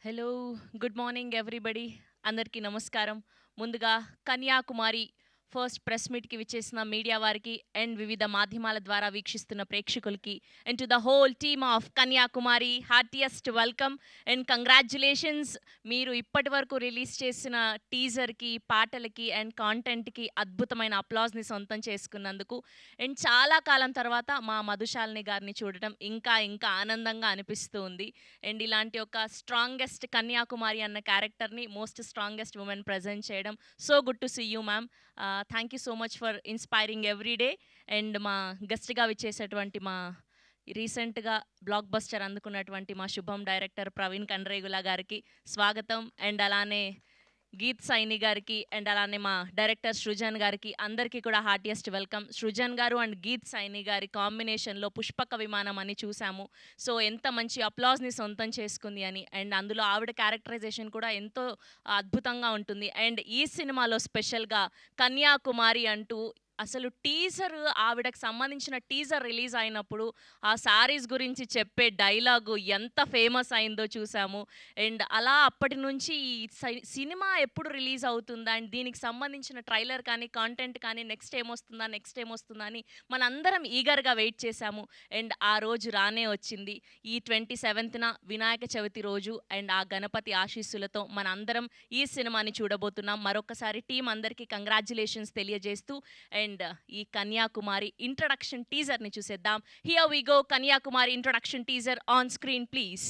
Hello, good morning everybody. అందరికీ నమస్కారం. ముందుగా కన్యాకుమారి ఫస్ట్ ప్రెస్ మీట్‌కి విచ్చేసిన మీడియా వారికి అండ్ వివిధ మాధ్యమాల ద్వారా వీక్షిస్తున్న ప్రేక్షకులకి and to the whole team of Kanyakumari heartiest welcome and congratulations. మీరు ఇప్పటివరకు రిలీజ్ చేసిన టీజర్‌కి, పాటలకి అండ్ కాంటెంట్‌కి అద్భుతమైన అప్లాజ్‌ని సొంతం చేసుకున్నందుకు. అండ్ చాలా కాలం తర్వాత మా మధుశాలిని గారిని చూడటం ఇంకా ఇంకా ఆనందంగా అనిపిస్తూ ఉంది. అండ్ ఇలాంటి ఒక స్ట్రాంగెస్ట్ కన్యాకుమారి అన్న క్యారెక్టర్ని మోస్ట్ స్ట్రాంగెస్ట్ ఉమెన్ ప్రజెంట్ చేయడం so good to see you ma'am. Thank you so much for inspiring every day. And మా గెస్ట్గా విచ్చేసేటువంటి మా రీసెంట్గా బ్లాక్ బస్టర్ అందుకున్నటువంటి మా శుభం డైరెక్టర్ ప్రవీణ్ కండ్రేగుల గారికి స్వాగతం. అండ్ అలానే గీత్ సైని గారికి అండ్ అలానే మా డైరెక్టర్ సృజన్ గారికి అందరికీ కూడా హార్టియెస్ట్ వెల్కమ్. సృజన్ గారు అండ్ గీత్ సైని గారి కాంబినేషన్లో పుష్పక విమానం అని చూసాము. సో ఎంత మంచి అప్లాజ్ని సొంతం చేసుకుంది అని. అండ్ అందులో ఆవిడ క్యారెక్టరైజేషన్ కూడా ఎంతో అద్భుతంగా ఉంటుంది. అండ్ ఈ సినిమాలో స్పెషల్గా కన్యాకుమారి అంటూ అసలు టీజర్, ఆవిడకి సంబంధించిన టీజర్ రిలీజ్ అయినప్పుడు ఆ శారీస్ గురించి చెప్పే డైలాగు ఎంత ఫేమస్ అయిందో చూసాము. అండ్ అలా అప్పటి నుంచి ఈ సినిమా ఎప్పుడు రిలీజ్ అవుతుందా అండ్ దీనికి సంబంధించిన ట్రైలర్ కానీ, కాంటెంట్ కానీ నెక్స్ట్ ఏమొస్తుందా, నెక్స్ట్ ఏమొస్తుందా అని మనందరం ఈగర్‌గా వెయిట్ చేశాము. అండ్ ఆ రోజు రానే వచ్చింది. ఈ 27న వినాయక చవితి రోజు అండ్ ఆ గణపతి ఆశీస్సులతో మనందరం ఈ సినిమాని చూడబోతున్నాం. మరొకసారి టీమ్ అందరికీ కంగ్రాచ్యులేషన్స్ తెలియజేస్తూ అండ్ ఈ కన్యాకుమారి ఇంట్రడక్షన్ టీజర్‌ని చూసేద్దాం. Here we go. Kanyakumari introduction teaser on screen please.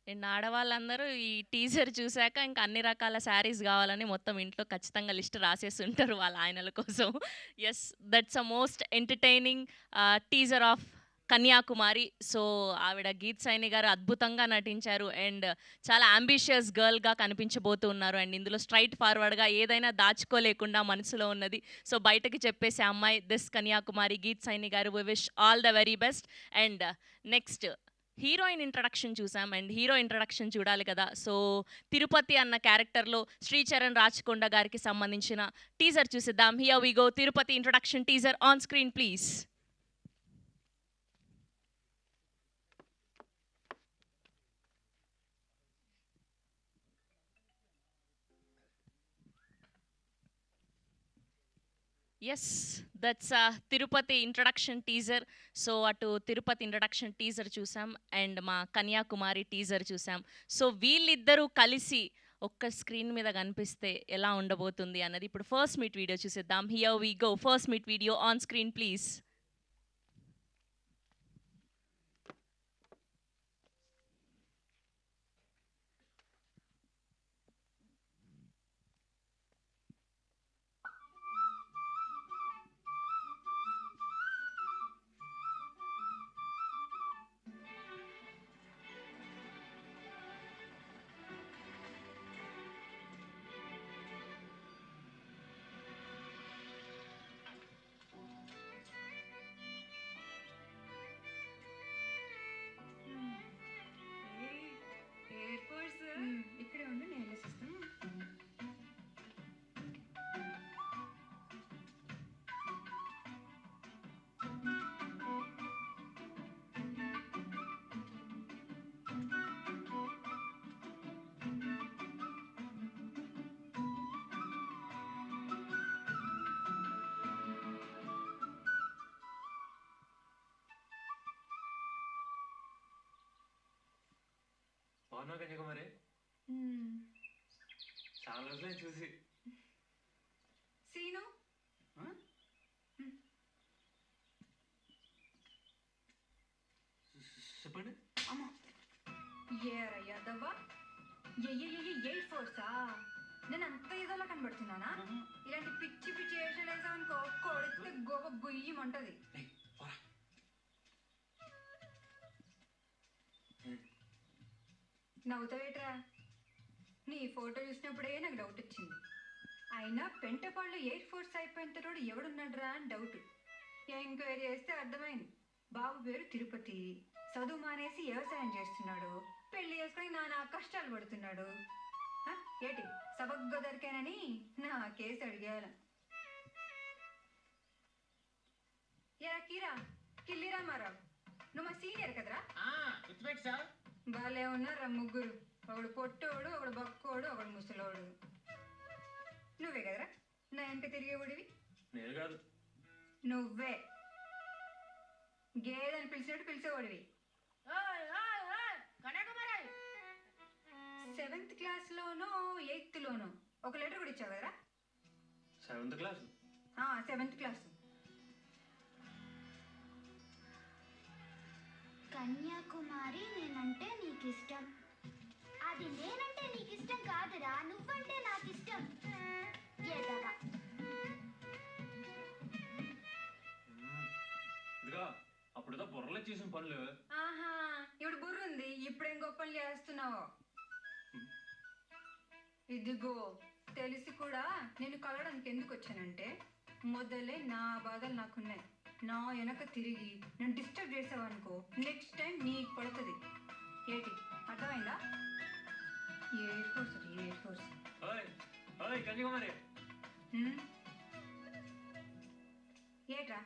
And ఆడవాళ్ళందరూ ఈ టీజర్ చూసాక ఇంకా అన్ని రకాల శారీస్ కావాలని మొత్తం ఇంట్లో ఖచ్చితంగా లిస్ట్ రాసేసి ఉంటారు వాళ్ళ ఆయనల కోసం. Yes, that's a most entertaining teaser of Kanyakumari. So ఆవిడ గీత్ సైని గారు అద్భుతంగా నటించారు అండ్ చాలా అంబిషియస్ గర్ల్గా కనిపించబోతూ ఉన్నారు. అండ్ ఇందులో స్ట్రైట్ ఫార్వర్డ్గా ఏదైనా దాచుకోలేకుండా మనసులో ఉన్నది సో బయటకి చెప్పేసే అమ్మాయి దిస్ కన్యాకుమారి గీత్ సైని గారు. We wish all the very best. And next heroine introduction చూసాం అండ్ హీరో ఇంట్రడక్షన్ చూడాలి కదా. సో తిరుపతి అన్న క్యారెక్టర్లో శ్రీచరణ్ రాచకొండ గారికి సంబంధించిన టీజర్ చూసిద్దాం. Here we go. Tirupati introduction teaser on screen please. Yes, that's Tirupati introduction teaser. So అటు తిరుపతి ఇంట్రడక్షన్ టీజర్ చూసాం అండ్ మా కన్యాకుమారి టీజర్ చూసాం. సో వీళ్ళిద్దరూ కలిసి ఒక్క స్క్రీన్ మీద కనిపిస్తే ఎలా ఉండబోతుంది అన్నది ఇప్పుడు ఫస్ట్ మీట్ వీడియో చూసేద్దాం. Here we go. First meet video on screen please. Air force ఇక్కడే ఉండి నేను వెళ్ళేసిస్తాను. బాగున్నావు కన్యాకుమారి. చాలా రోజులే చూసి. సీను ఆ? చెప్పండి. అమ్మా ఏరయ్యాదవ్వా ఎయిర్ ఫోర్సా? నేను అంత ఏదోలా కనబడుతున్నానా? ఇలాంటి పిచ్చి పిచ్చి వేషాలు వేసామనుకో కొడితే గోవ గుయ్యమంటది. ఏయ్, పోరా. నవ్వుతావేట్రా? నీ ఫోటో చూసినప్పుడే నాకు డౌట్ వచ్చింది. అయినా పెంటపాళ్ళు ఎయిర్ ఫోర్స్ అయిపోయిన తర్వాత ఎవడున్నాడ్రా అని డౌట్. ఎంక్వైరీ చేస్తే అర్థమైంది. బాబు పేరు తిరుపతి, చదువు మానేసి వ్యవసాయం చేస్తున్నాడు, పెళ్లి చేసుకుని నానా కష్టాలు పడుతున్నాడు. ఆ, ఏటి సబగ్గా దొరికానని నా కేసు అడిగాను. యా కీరా కిల్లి రామారావు, నువ్వు మా సీనియర్ కదరా? బాలే ఉన్నారా ముగ్గురు, ఒకడు పొట్టోడు, ఒకడు బక్కోడు, ఒకడు ముసలోడు. నువ్వే కదరా నా వెంట తిరిగేవాడివి? నేను కాదు. నువ్వే గేదని పిలిచినట్టు పిలిచేవాడివి. 7th క్లాస్లోనో 8th లోనో ఒక లెటర్ కూడా ఇచ్చావు కదరా? 7th class. 7th class. Kanyakumari నేనంటే నీకు ఇష్టం. అది నేనంటే నీకు ఇష్టం కాదురా, నువ్వంటే నాకు ఇష్టం. ఏదవా ఇదిగా అప్పుడుదా బుర్రలో చేసిన పనులు. ఆహా, ఇప్పుడు బుర్ర ఉంది, ఇప్పుడేం గొప్పలు చేస్తున్నావు? ఇదిగో తెలిసి కూడా నేను కలవడానికి ఎందుకు వచ్చానంటే, మొదలే నా బాధలు నాకున్నాయి. నా వెనక తిరిగి నన్ను డిస్టర్బ్ చేసావనుకో, నెక్స్ట్ టైం నీకు పడుతుంది. ఏటి అర్థమైందా? ఏ ఫోర్స్ ఏ ఫోర్స్. ఓయ్ ఓయ్ కన్యాకుమారి. ఏట్రా?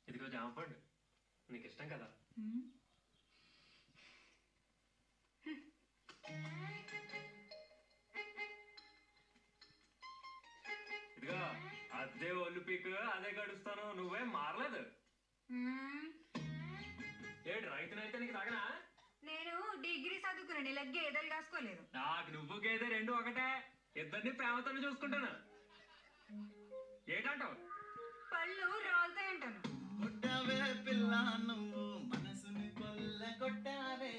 ఇదిగో జామపండు, నీకు ఇష్టం కదా? ఇదిగో అదే ఒళ్ళు పీక్, అదే గడుస్తాను, నువ్వేం మారలేదు. ఏడు రైతునైతే నీకు తగనా? నేను డిగ్రీ చదువుకున్నాను, ఇలా గేదెలు కాసుకోలేదు. నాకు నువ్వు గేదె రెండు ఒకటే, ఇద్దరిని ప్రేమతో చూసుకుంటాను. ఏంటంటావు? పళ్ళు రాలుతాయంటాను. కొట్టావే పిల్ల నువ్వు మనసుని కొల్ల కొట్టావే.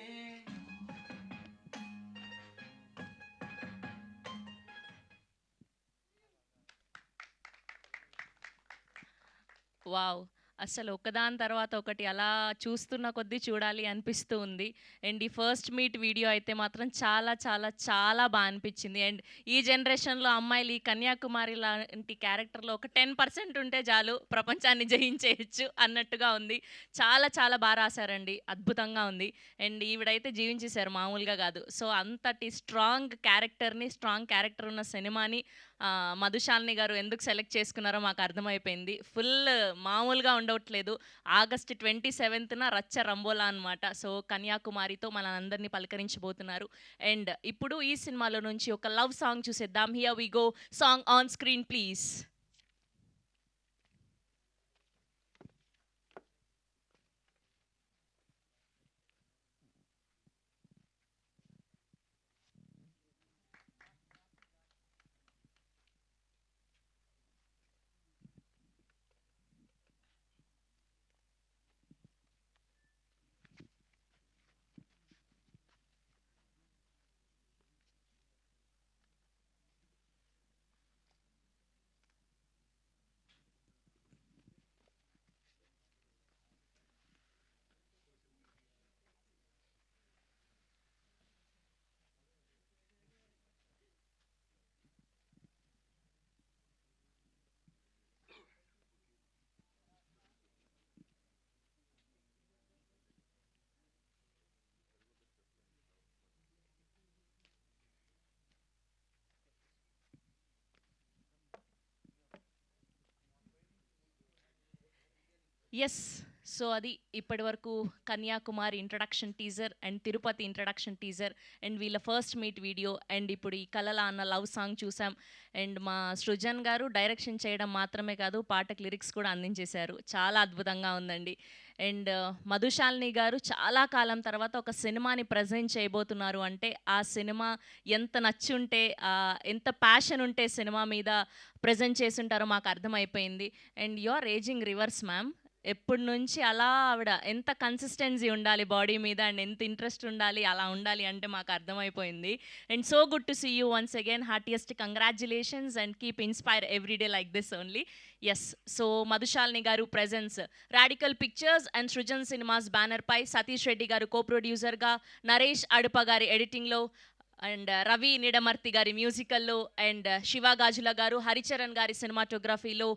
వావ్! అసలు ఒకదాని తర్వాత ఒకటి అలా చూస్తున్న కొద్దీ చూడాలి అనిపిస్తూ ఉంది. అండ్ ఈ ఫస్ట్ మీట్ వీడియో అయితే మాత్రం చాలా చాలా చాలా బాగా అనిపించింది. అండ్ ఈ జనరేషన్‌లో అమ్మాయిలు ఈ కన్యాకుమారి లాంటి క్యారెక్టర్‌లో ఒక 10% ఉంటే చాలు ప్రపంచాన్ని జయించేయొచ్చు అన్నట్టుగా ఉంది. చాలా చాలా బాగా రాశారండి. అద్భుతంగా ఉంది. అండ్ ఈవిడైతే జీవించేశారు, మామూలుగా కాదు. సో అంతటి స్ట్రాంగ్ క్యారెక్టర్ ఉన్న సినిమాని మధుశాలిని గారు ఎందుకు సెలెక్ట్ చేసుకున్నారో మాకు అర్థమైపోయింది. ఫుల్ మామూలుగా ఉండవట్లేదు. ఆగస్ట్ 27న రచ్చ రంబోలా అనమాట. సో కన్యాకుమారితో మనందరినీ పలకరించబోతున్నారు. అండ్ ఇప్పుడు ఈ సినిమాలో నుంచి ఒక లవ్ సాంగ్ చూసేద్దాం. Here we go, song on screen please. Yes. So అది ఇప్పటివరకు Kanyakumari introduction teaser and Tirupati introduction teaser and వీళ్ళ ఫస్ట్ మీట్ వీడియో అండ్ ఇప్పుడు ఈ కలల అన్న లవ్ సాంగ్ చూసాం. అండ్ మా సృజన్ గారు డైరెక్షన్ చేయడం మాత్రమే కాదు, పాటకు లిరిక్స్ కూడా అందించేశారు. చాలా అద్భుతంగా ఉందండి. అండ్ మధుశాలిని గారు చాలా కాలం తర్వాత ఒక సినిమాని ప్రజెంట్ చేయబోతున్నారు అంటే ఆ సినిమా ఎంత నచ్చుంటే, ఎంత ప్యాషన్ ఉంటే సినిమా మీద ప్రజెంట్ చేసి ఉంటారో మాకు అర్థమైపోయింది. And you are ageing reverse ma'am. ఎప్పటి నుంచి అలా ఆవిడ ఎంత కన్సిస్టెన్సీ ఉండాలి బాడీ మీద అండ్ ఎంత ఇంట్రెస్ట్ ఉండాలి, అలా ఉండాలి అంటే మాకు అర్థమైపోయింది. And so good to see you once again. Heartiest congratulations and keep inspire everyday like this only. Yes. So Madhushalini garu presents Radical Pictures and Srujan Cinemas బ్యానర్పై, సతీష్ రెడ్డి గారు కో ప్రొడ్యూసర్గా, నరేష్ అడుప గారి ఎడిటింగ్లో, అండ్ రవి నిడమర్తి గారి మ్యూజికల్లో, అండ్ శివ గాజుల గారు హరిచరణ్ గారి సినిమాటోగ్రఫీలో,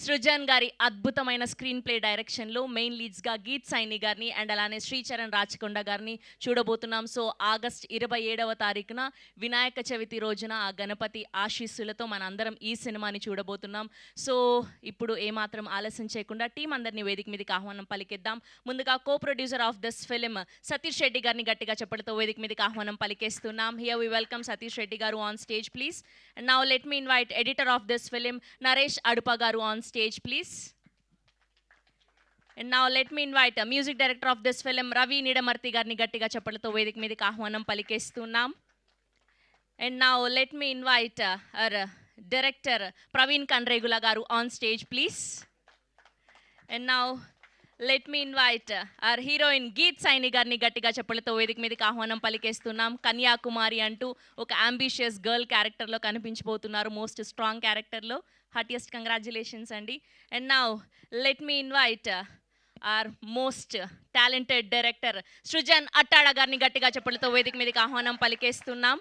సృజన్ గారి అద్భుతమైన స్క్రీన్ ప్లే డైరెక్షన్లో మెయిన్ లీడ్స్గా గీత్ సైని గారిని అండ్ అలానే శ్రీచరణ్ రాచకొండ గారిని చూడబోతున్నాం. సో ఆగస్ట్ 27వ తారీఖున వినాయక చవితి రోజున ఆ గణపతి ఆశీస్సులతో మనందరం ఈ సినిమాని చూడబోతున్నాం. సో ఇప్పుడు ఏమాత్రం ఆలస్యం చేయకుండా టీం అందరినీ వేదిక మీదకి ఆహ్వానం పలికేద్దాం. ముందుగా co producer of this film Satish Reddy గారిని గట్టిగా చెప్పడంతో వేదిక మీదకి ఆహ్వానం పలికేస్తున్నాం. Here we welcome Satish Reddy garu on stage, please. And now let me invite editor of this film, Naresh Adupa garu on stage, please. And now let me invite music director of this film, Ravi Nidamarti garni gattiga cheppalతో వేదిక మీదకి ఆహ్వానం పలికేస్తున్నాం. And now let me invite our director, Praveen Kanregula garu on stage, please. And now let me invite our heroine Geet Saini గారిని గట్టిగా చెప్పలతో వేదిక మీదకి ఆహ్వానం పలికేస్తున్నాం. కన్యాకుమారి అంటూ ఒక అంబిషియస్ గర్ల్ క్యారెక్టర్లో కనిపించబోతున్నారు, మోస్ట్ స్ట్రాంగ్ క్యారెక్టర్లో. హార్టియస్ట్ కంగ్రాచులేషన్స్ అండి. And now let me invite our most talented director Srujan Attada గారిని గట్టిగా చెప్పలతో వేదిక మీదకి ఆహ్వానం పలికేస్తున్నాం.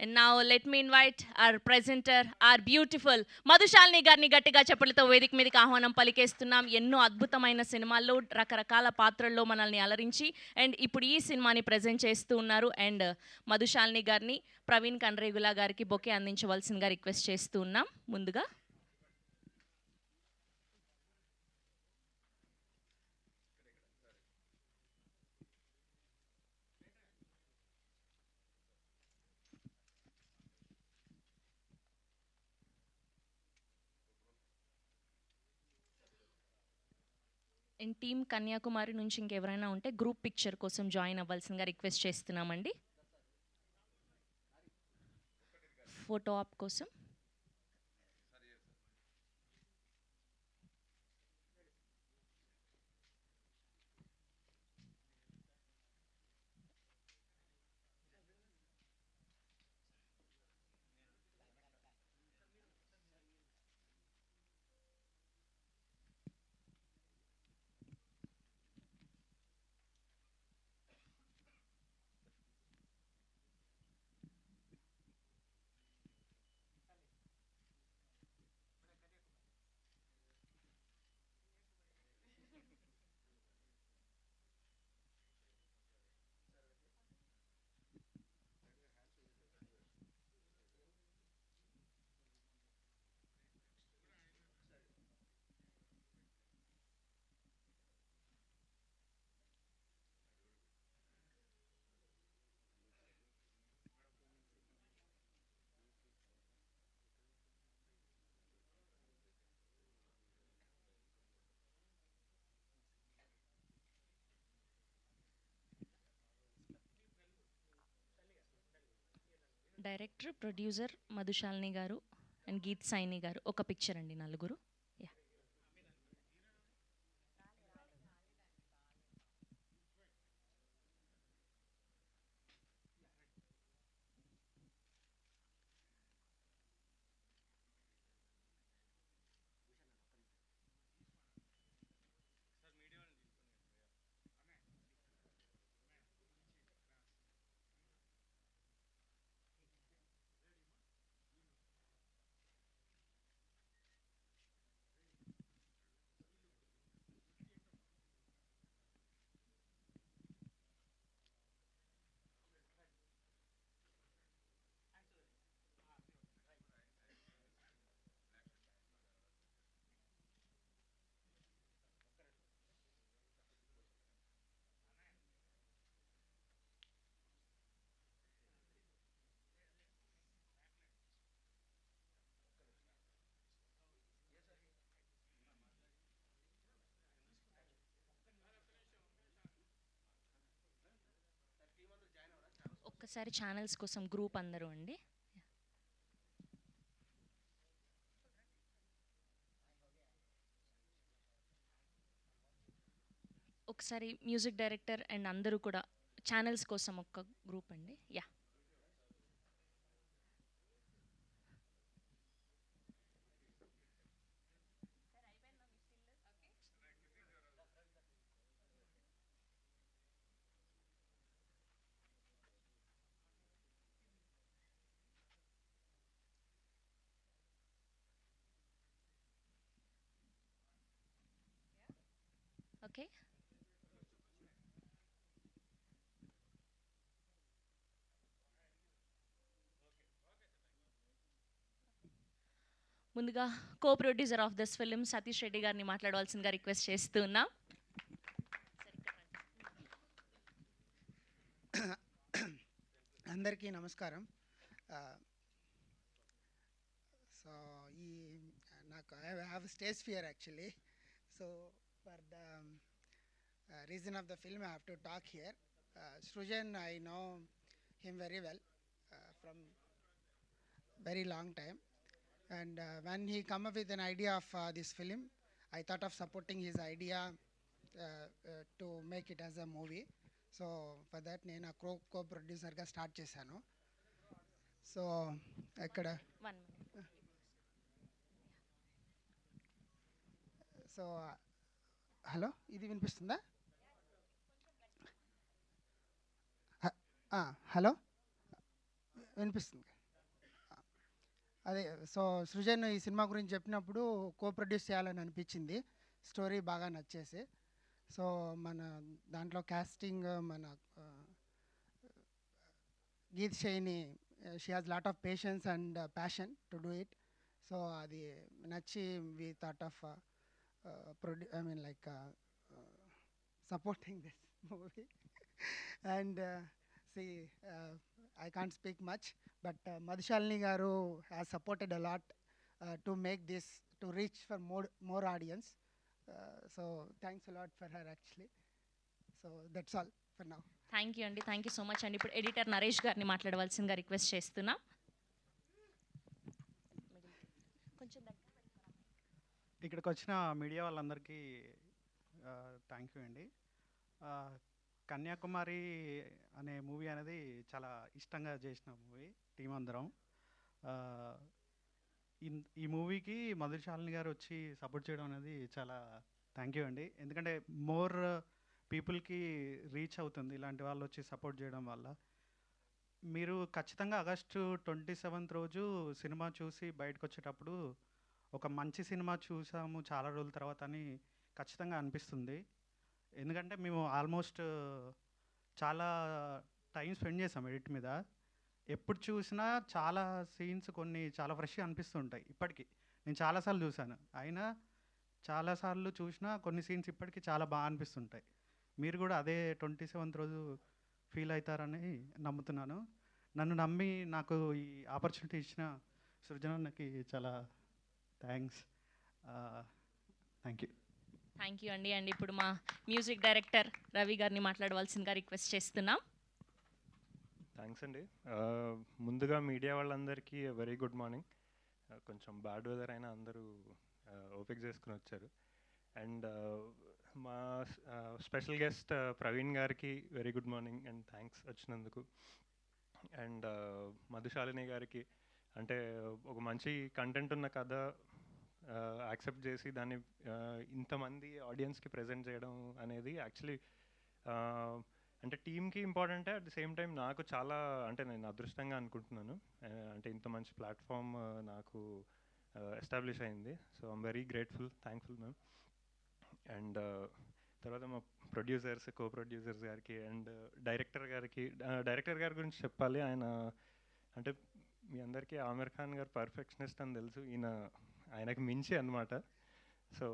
And now let me invite our presenter, our beautiful Madhu Shalini గారిని గట్టిగా చెప్పలతో వేదిక మీదకి ఆహ్వానం పలికేస్తున్నాం. ఎన్నో అద్భుతమైన సినిమాల్లో రకరకాల పాత్రల్లో మనల్ని అలరించి అండ్ ఇప్పుడు ఈ సినిమాని ప్రజెంట్ చేస్తూ ఉన్నారు. అండ్ మధుశాలిని గారిని ప్రవీణ్ కండ్రేగుల గారికి బొకే అందించవలసిందిగా రిక్వెస్ట్ చేస్తూ ఉన్నాం. ముందుగా అండ్ టీమ్ కన్యాకుమారి నుంచి ఇంకెవరైనా ఉంటే గ్రూప్ పిక్చర్ కోసం జాయిన్ అవ్వాల్సిందిగా రిక్వెస్ట్ చేస్తున్నామండి. ఫోటో ఆప్ కోసం. డైరెక్టర్, ప్రొడ్యూసర్ మధుశాలిని గారు అండ్ గీత్ సైని గారు ఒక పిక్చర్ అండి, నలుగురు. యా ఒక్కసారి ఛానల్స్ కోసం గ్రూప్ అందరూ అండి. ఒకసారి మ్యూజిక్ డైరెక్టర్ అండ్ అందరూ కూడా ఛానల్స్ కోసం ఒక గ్రూప్ అండి. Yeah okay. ముందుగా co producer of this film Satish Reddy గారిని మాట్లాడవలసిందిగా రిక్వెస్ట్ చేస్తూ ఉన్నాం. అందరికీ నమస్కారం. సో ఈ నాకు I have stage fear actually. So for the reason of the film I have to talk here. Srujan, I know him very well from very long time, and when he come up with an idea of this film, I thought of supporting his idea to make it as a movie. So for that నేను కో ప్రొడ్యూసర్గా start చేశాను. So ఇక్కడ so hello, ఇది వినిపిస్తుందా? Hello, వినిపిస్తుంది. అదే, so Srujan ఈ cinema గురించి చెప్పినప్పుడు కో ప్రొడ్యూస్ చేయాలని అనిపించింది. స్టోరీ బాగా నచ్చేసి. సో మన దాంట్లో క్యాస్టింగ్ మన Geet Saini, she has lot of patience and passion to do it. So అది నచ్చి we thought of supporting this movie. And see, I can't speak much, but Madhushalini garu has supported a lot to make this, to reach for more audience. So thanks a lot for her actually. So that's all for now. Thank you అండి, thank you so much అండి. ఇప్పుడు editor Naresh గారిని మాట్లాడవలసిందిగా request చేస్తున్నా. ఇక్కడికి వచ్చిన media వాళ్ళందరికీ thank you అండి. కన్యాకుమారి అనే మూవీ అనేది చాలా ఇష్టంగా చేసిన మూవీ, టీం అందరం. ఈ మూవీకి మధుశాలిని గారు వచ్చి సపోర్ట్ చేయడం అనేది చాలా థ్యాంక్ యూ అండి. ఎందుకంటే మోర్ పీపుల్కి రీచ్ అవుతుంది ఇలాంటి వాళ్ళు వచ్చి సపోర్ట్ చేయడం వల్ల. మీరు ఖచ్చితంగా ఆగస్టు 27th రోజు సినిమా చూసి బయటకు వచ్చేటప్పుడు ఒక మంచి సినిమా చూసాము చాలా రోజుల తర్వాత అని ఖచ్చితంగా అనిపిస్తుంది. ఎందుకంటే మేము ఆల్మోస్ట్ చాలా టైం స్పెండ్ చేసాం ఎడిట్ మీద. ఎప్పుడు చూసినా చాలా సీన్స్ కొన్ని చాలా ఫ్రెష్గా అనిపిస్తుంటాయి. ఇప్పటికీ నేను చాలాసార్లు చూశాను, అయినా చాలాసార్లు చూసినా కొన్ని సీన్స్ ఇప్పటికీ చాలా బాగా అనిపిస్తుంటాయి. మీరు కూడా అదే 27th రోజు ఫీల్ అవుతారని నమ్ముతున్నాను. నన్ను నమ్మి నాకు ఈ ఆపర్చునిటీ ఇచ్చిన సృజనకి చాలా thanks. Thank you. Thank you అండి. అండ్ ఇప్పుడు మా మ్యూజిక్ డైరెక్టర్ రవి గారిని మాట్లాడవలసిందిగా రిక్వెస్ట్ చేస్తున్నాం. థ్యాంక్స్ అండి. ముందుగా మీడియా వాళ్ళందరికీ వెరీ గుడ్ మార్నింగ్. కొంచెం బ్యాడ్ వెదర్ అయినా అందరూ ఓపిక చేసుకుని వచ్చారు. అండ్ మా స్పెషల్ గెస్ట్ ప్రవీణ్ గారికి very good morning and thanks వచ్చినందుకు. అండ్ మధుశాలిని గారికి, అంటే ఒక మంచి కంటెంట్ ఉన్న కథ యాక్సెప్ట్ చేసి దాన్ని ఇంతమంది ఆడియన్స్కి ప్రజెంట్ చేయడం అనేది యాక్చువల్లీ అంటే టీమ్కి ఇంపార్టెంటే, అట్ ది సేమ్ టైం నాకు చాలా, అంటే నేను అదృష్టంగా అనుకుంటున్నాను. అంటే ఇంత మంచి ప్లాట్ఫామ్ నాకు ఎస్టాబ్లిష్ అయింది. So I'm very grateful, thankful ma'am. And తర్వాత మా ప్రొడ్యూసర్స్, కో ప్రొడ్యూసర్స్ గారికి అండ్ డైరెక్టర్ గారి గురించి చెప్పాలి. ఆయన అంటే మీ అందరికీ ఆమిర్ ఖాన్ గారు పర్ఫెక్షనిస్ట్ అని తెలుసు, ఆయనకు మించి అన్నమాట. సో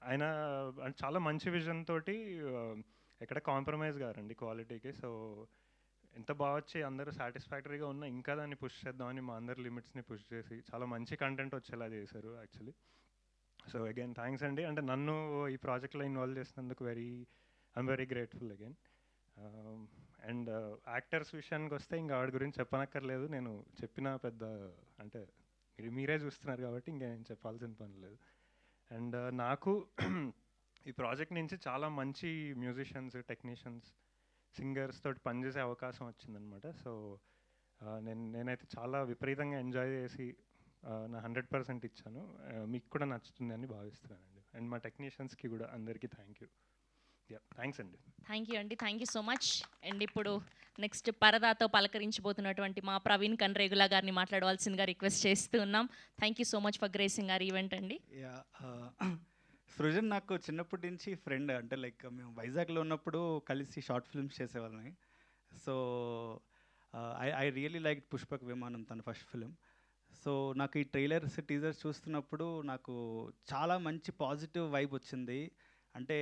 ఆయన చాలా మంచి విజన్ తోటి ఎక్కడ కాంప్రమైజ్ గారండి క్వాలిటీకి. సో ఎంత బాగా వచ్చి అందరూ సాటిస్ఫాక్టరీగా ఉన్నా ఇంకా దాన్ని పుష్ చేద్దామని మా అందరి లిమిట్స్ని పుష్ చేసి చాలా మంచి కంటెంట్ వచ్చేలా చేశారు యాక్చువల్లీ. సో అగైన్ థ్యాంక్స్ అండి. అంటే నన్ను ఈ ప్రాజెక్ట్లో ఇన్వాల్వ్ చేసినందుకు I'm very grateful again. And actors విషయానికి వస్తే ఇంకా వాడి గురించి చెప్పనక్కర్లేదు. నేను చెప్పిన పెద్ద, అంటే మీరే చూస్తున్నారు కాబట్టి ఇంకా నేను చెప్పాల్సిన పని లేదు. అండ్ నాకు ఈ ప్రాజెక్ట్ నుంచి చాలా మంచి మ్యూజిషియన్స్, టెక్నీషియన్స్, సింగర్స్ తోటి పనిచేసే అవకాశం వచ్చిందనమాట. సో నేనైతే చాలా విపరీతంగా ఎంజాయ్ చేసి నా 100% ఇచ్చాను. మీకు కూడా నచ్చుతుంది అని భావిస్తున్నానండి. అండ్ మా టెక్నీషియన్స్కి కూడా అందరికీ థ్యాంక్ యూ. థ్యాంక్స్ అండి. థ్యాంక్ యూ అండి, thank you so much. And ఇప్పుడు నెక్స్ట్ పరదాతో పలకరించబోతున్నటువంటి మా ప్రవీణ్ కన్రేగుల గారిని మాట్లాడవలసిందిగా రిక్వెస్ట్ చేస్తూ ఉన్నాం. Thank you so much for gracing are event అండి. సృజన్ నాకు చిన్నప్పటి నుంచి ఫ్రెండ్. అంటే లైక్ మేము వైజాగ్లో ఉన్నప్పుడు కలిసి షార్ట్ ఫిల్మ్స్ చేసేవాళ్ళని. So I really like Pushpak Vimanam తన ఫస్ట్ ఫిలిం. సో నాకు ఈ ట్రైలర్స్ టీజర్స్ చూస్తున్నప్పుడు నాకు చాలా మంచి పాజిటివ్ వైబ్ వచ్చింది. అంటే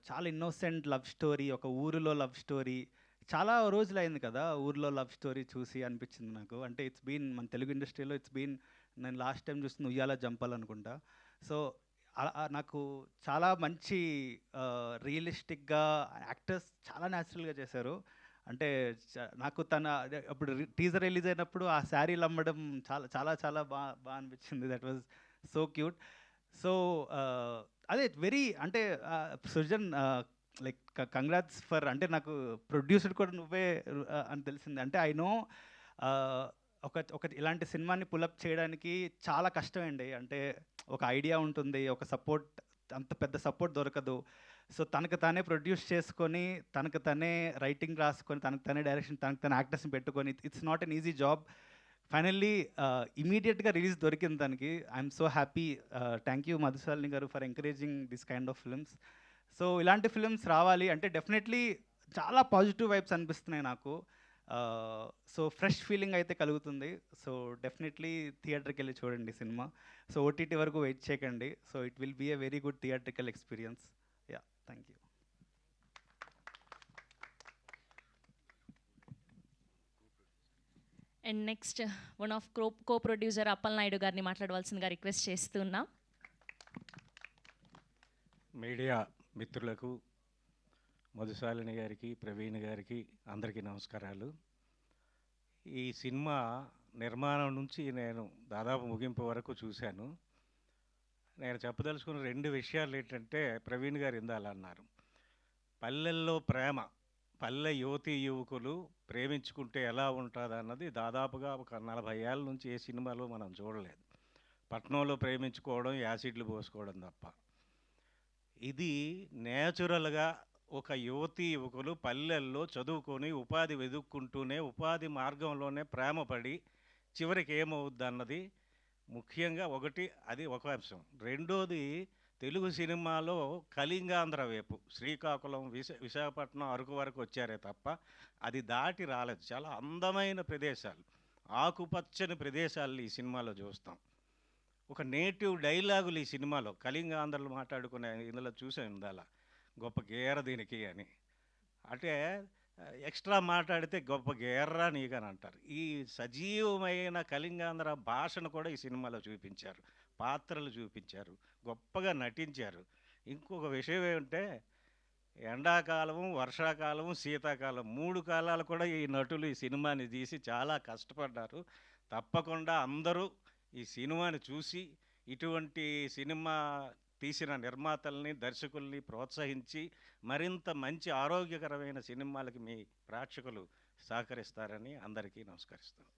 చాలా ఇన్నోసెంట్ లవ్ స్టోరీ, ఒక ఊరిలో లవ్ స్టోరీ. చాలా రోజులైంది కదా ఊర్లో లవ్ స్టోరీ చూసి అనిపించింది నాకు. అంటే ఇట్స్ బీన్ మన తెలుగు ఇండస్ట్రీలో నేను లాస్ట్ టైం చూసిన ఉయ్యాల జంపాలనుకుంటా. సో నాకు చాలా మంచి రియలిస్టిక్గా యాక్టర్స్ చాలా న్యాచురల్గా చేశారు. అంటే నాకు అప్పుడు టీజర్ రిలీజ్ అయినప్పుడు ఆ శారీలు అమ్మడం చాలా చాలా చాలా బాగా అనిపించింది. That was so cute. So అదే వెరీ అంటే సృజన్ లైక్ కంగ్రాట్స్ ఫర్, అంటే నాకు ప్రొడ్యూసర్ కూడా నువ్వే అని తెలిసింది. అంటే ఐ నో ఒక ఇలాంటి సినిమాని పులప్ చేయడానికి చాలా కష్టమండి. అంటే ఒక ఐడియా ఉంటుంది, ఒక సపోర్ట్, అంత పెద్ద సపోర్ట్ దొరకదు. సో తనకు తానే ప్రొడ్యూస్ చేసుకొని, తనకు తనే రైటింగ్ రాసుకొని, తనకు తనే డైరెక్షన్, తనకు తన యాక్టర్స్ని పెట్టుకొని, it's not an easy job. Finally ఇమీడియట్గా రిలీజ్ దొరికింది దానికి. I'm so happy. Thank you Madhushalini garu for encouraging this kind of films. So ఇలాంటి ఫిల్మ్స్ రావాలి అంటే డెఫినెట్లీ చాలా పాజిటివ్ వైబ్స్ అనిపిస్తున్నాయి నాకు. సో ఫ్రెష్ ఫీలింగ్ అయితే కలుగుతుంది. సో డెఫినెట్లీ థియేటర్కి వెళ్ళి చూడండి సినిమా. సో ఓటీటీ వరకు వెయిట్ చేయకండి. So it will be a very good theatrical experience. Yeah, thank you. And next one of co producer Appal Naidu గారిని మాట్లాడవలసిందిగా రిక్వెస్ట్ చేస్తున్నాం. మీడియా మిత్రులకు, మధుశాలిని గారికి, ప్రవీణ్ గారికి అందరికీ నమస్కారాలు. ఈ సినిమా నిర్మాణం నుంచి నేను దాదాపు ముగింపు వరకు చూశాను. నేను చెప్పదలుచుకున్న 2 విషయాలు ఏంటంటే, ప్రవీణ్ గారు ఇందాల అన్నారు, పల్లెల్లో ప్రేమ, పల్లె యువతీ యువకులు ప్రేమించుకుంటే ఎలా ఉంటుంది అన్నది దాదాపుగా ఒక 40 ఏళ్ళ నుంచి ఏ సినిమాలో మనం చూడలేదు. పట్నంలో ప్రేమించుకోవడం, యాసిడ్లు పోసుకోవడం తప్ప. ఇది నేచురల్గా ఒక యువతీ యువకులు పల్లెల్లో చదువుకొని ఉపాధి వెతుక్కుంటూనే ఉపాధి మార్గంలోనే ప్రేమపడి చివరికి ఏమవుద్ది అన్నది ముఖ్యంగా అది ఒక అంశం. రెండోది, తెలుగు సినిమాలో కళింగాంధ్ర వైపు శ్రీకాకుళం, విశాఖపట్నం, అరకు వరకు వచ్చారే తప్ప అది దాటి రాలేదు. చాలా అందమైన ప్రదేశాలు, ఆకుపచ్చని ప్రదేశాలు ఈ సినిమాలో చూస్తాం. ఒక నేటివ్ డైలాగులు ఈ సినిమాలో కళింగాంధ్రలు మాట్లాడుకునే ఇందులో చూసాను ఇందాల, గొప్ప గేర దీనికి అని. అంటే ఎక్స్ట్రా మాట్లాడితే గొప్ప గేర్రా నీకని అంటారు. ఈ సజీవమైన కళింగాంధ్ర భాషను కూడా ఈ సినిమాలో చూపించారు, పాత్రలు చూపించారు, గొప్పగా నటించారు. ఇంకొక విషయం ఏమంటే, ఎండాకాలము, వర్షాకాలము, శీతాకాలం 3 కాలాలు కూడా ఈ నటులు ఈ సినిమాని తీసి చాలా కష్టపడ్డారు. తప్పకుండా అందరూ ఈ సినిమాని చూసి ఇటువంటి సినిమా తీసిన నిర్మాతల్ని, దర్శకుల్ని ప్రోత్సహించి మరింత మంచి ఆరోగ్యకరమైన సినిమాలకి మీ ప్రేక్షకులు సహకరిస్తారని అందరికీ నమస్కరిస్తాను.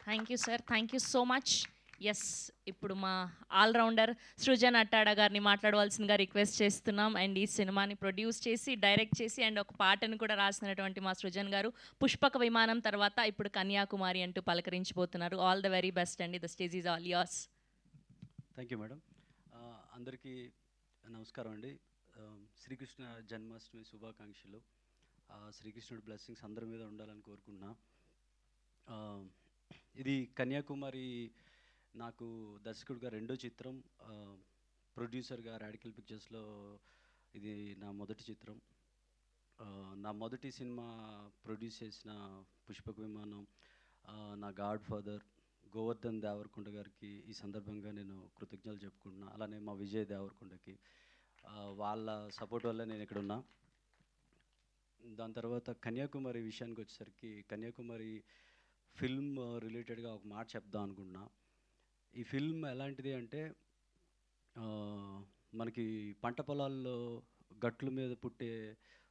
Thank you sir, thank you so much. Yes, ఇప్పుడు మా ఆల్రౌండర్ సృజన్ అట్టాడ గారిని మాట్లాడవలసిందిగా రిక్వెస్ట్ చేస్తున్నాం. అండ్ ఈ సినిమాని ప్రొడ్యూస్ చేసి, డైరెక్ట్ చేసి, అండ్ ఒక పాటను కూడా రాసినటువంటి మా సృజన్ గారు పుష్పక విమానం తర్వాత ఇప్పుడు కన్యాకుమారి అంటూ పలకరించిపోతున్నారు. ఆల్ ద వెరీ బెస్ట్ అండి. The stage is all yours. Thank you madam. అందరికీ నమస్కారం అండి. శ్రీకృష్ణ జన్మాష్టమి శుభాకాంక్షలు. శ్రీకృష్ణుడి బ్లెస్సింగ్స్ అందరి మీద ఉండాలని కోరుకున్నా. ఇది కన్యాకుమారి నాకు దర్శకుడిగా 2వ చిత్రం, ప్రొడ్యూసర్గా రాడికల్ పిక్చర్స్లో ఇది నా మొదటి చిత్రం. నా మొదటి సినిమా ప్రొడ్యూస్ చేసిన పుష్పక విమానం, నా గాడ్ ఫాదర్ గోవర్ధన్ దేవరకొండ గారికి ఈ సందర్భంగా నేను కృతజ్ఞతలు చెప్పుకుంటున్నా. అలానే మా విజయ్ దేవరకొండకి, వాళ్ళ సపోర్ట్ వల్ల నేను ఇక్కడ ఉన్నా. దాని తర్వాత కన్యాకుమారి విషయానికి వచ్చేసరికి, కన్యాకుమారి ఫిల్మ్ రిలేటెడ్గా ఒక మాట చెప్దాం అనుకుంటున్నా. ఈ ఫిల్మ్ ఎలాంటిది అంటే, మనకి పంట పొలాల్లో గట్ల మీద పుట్టే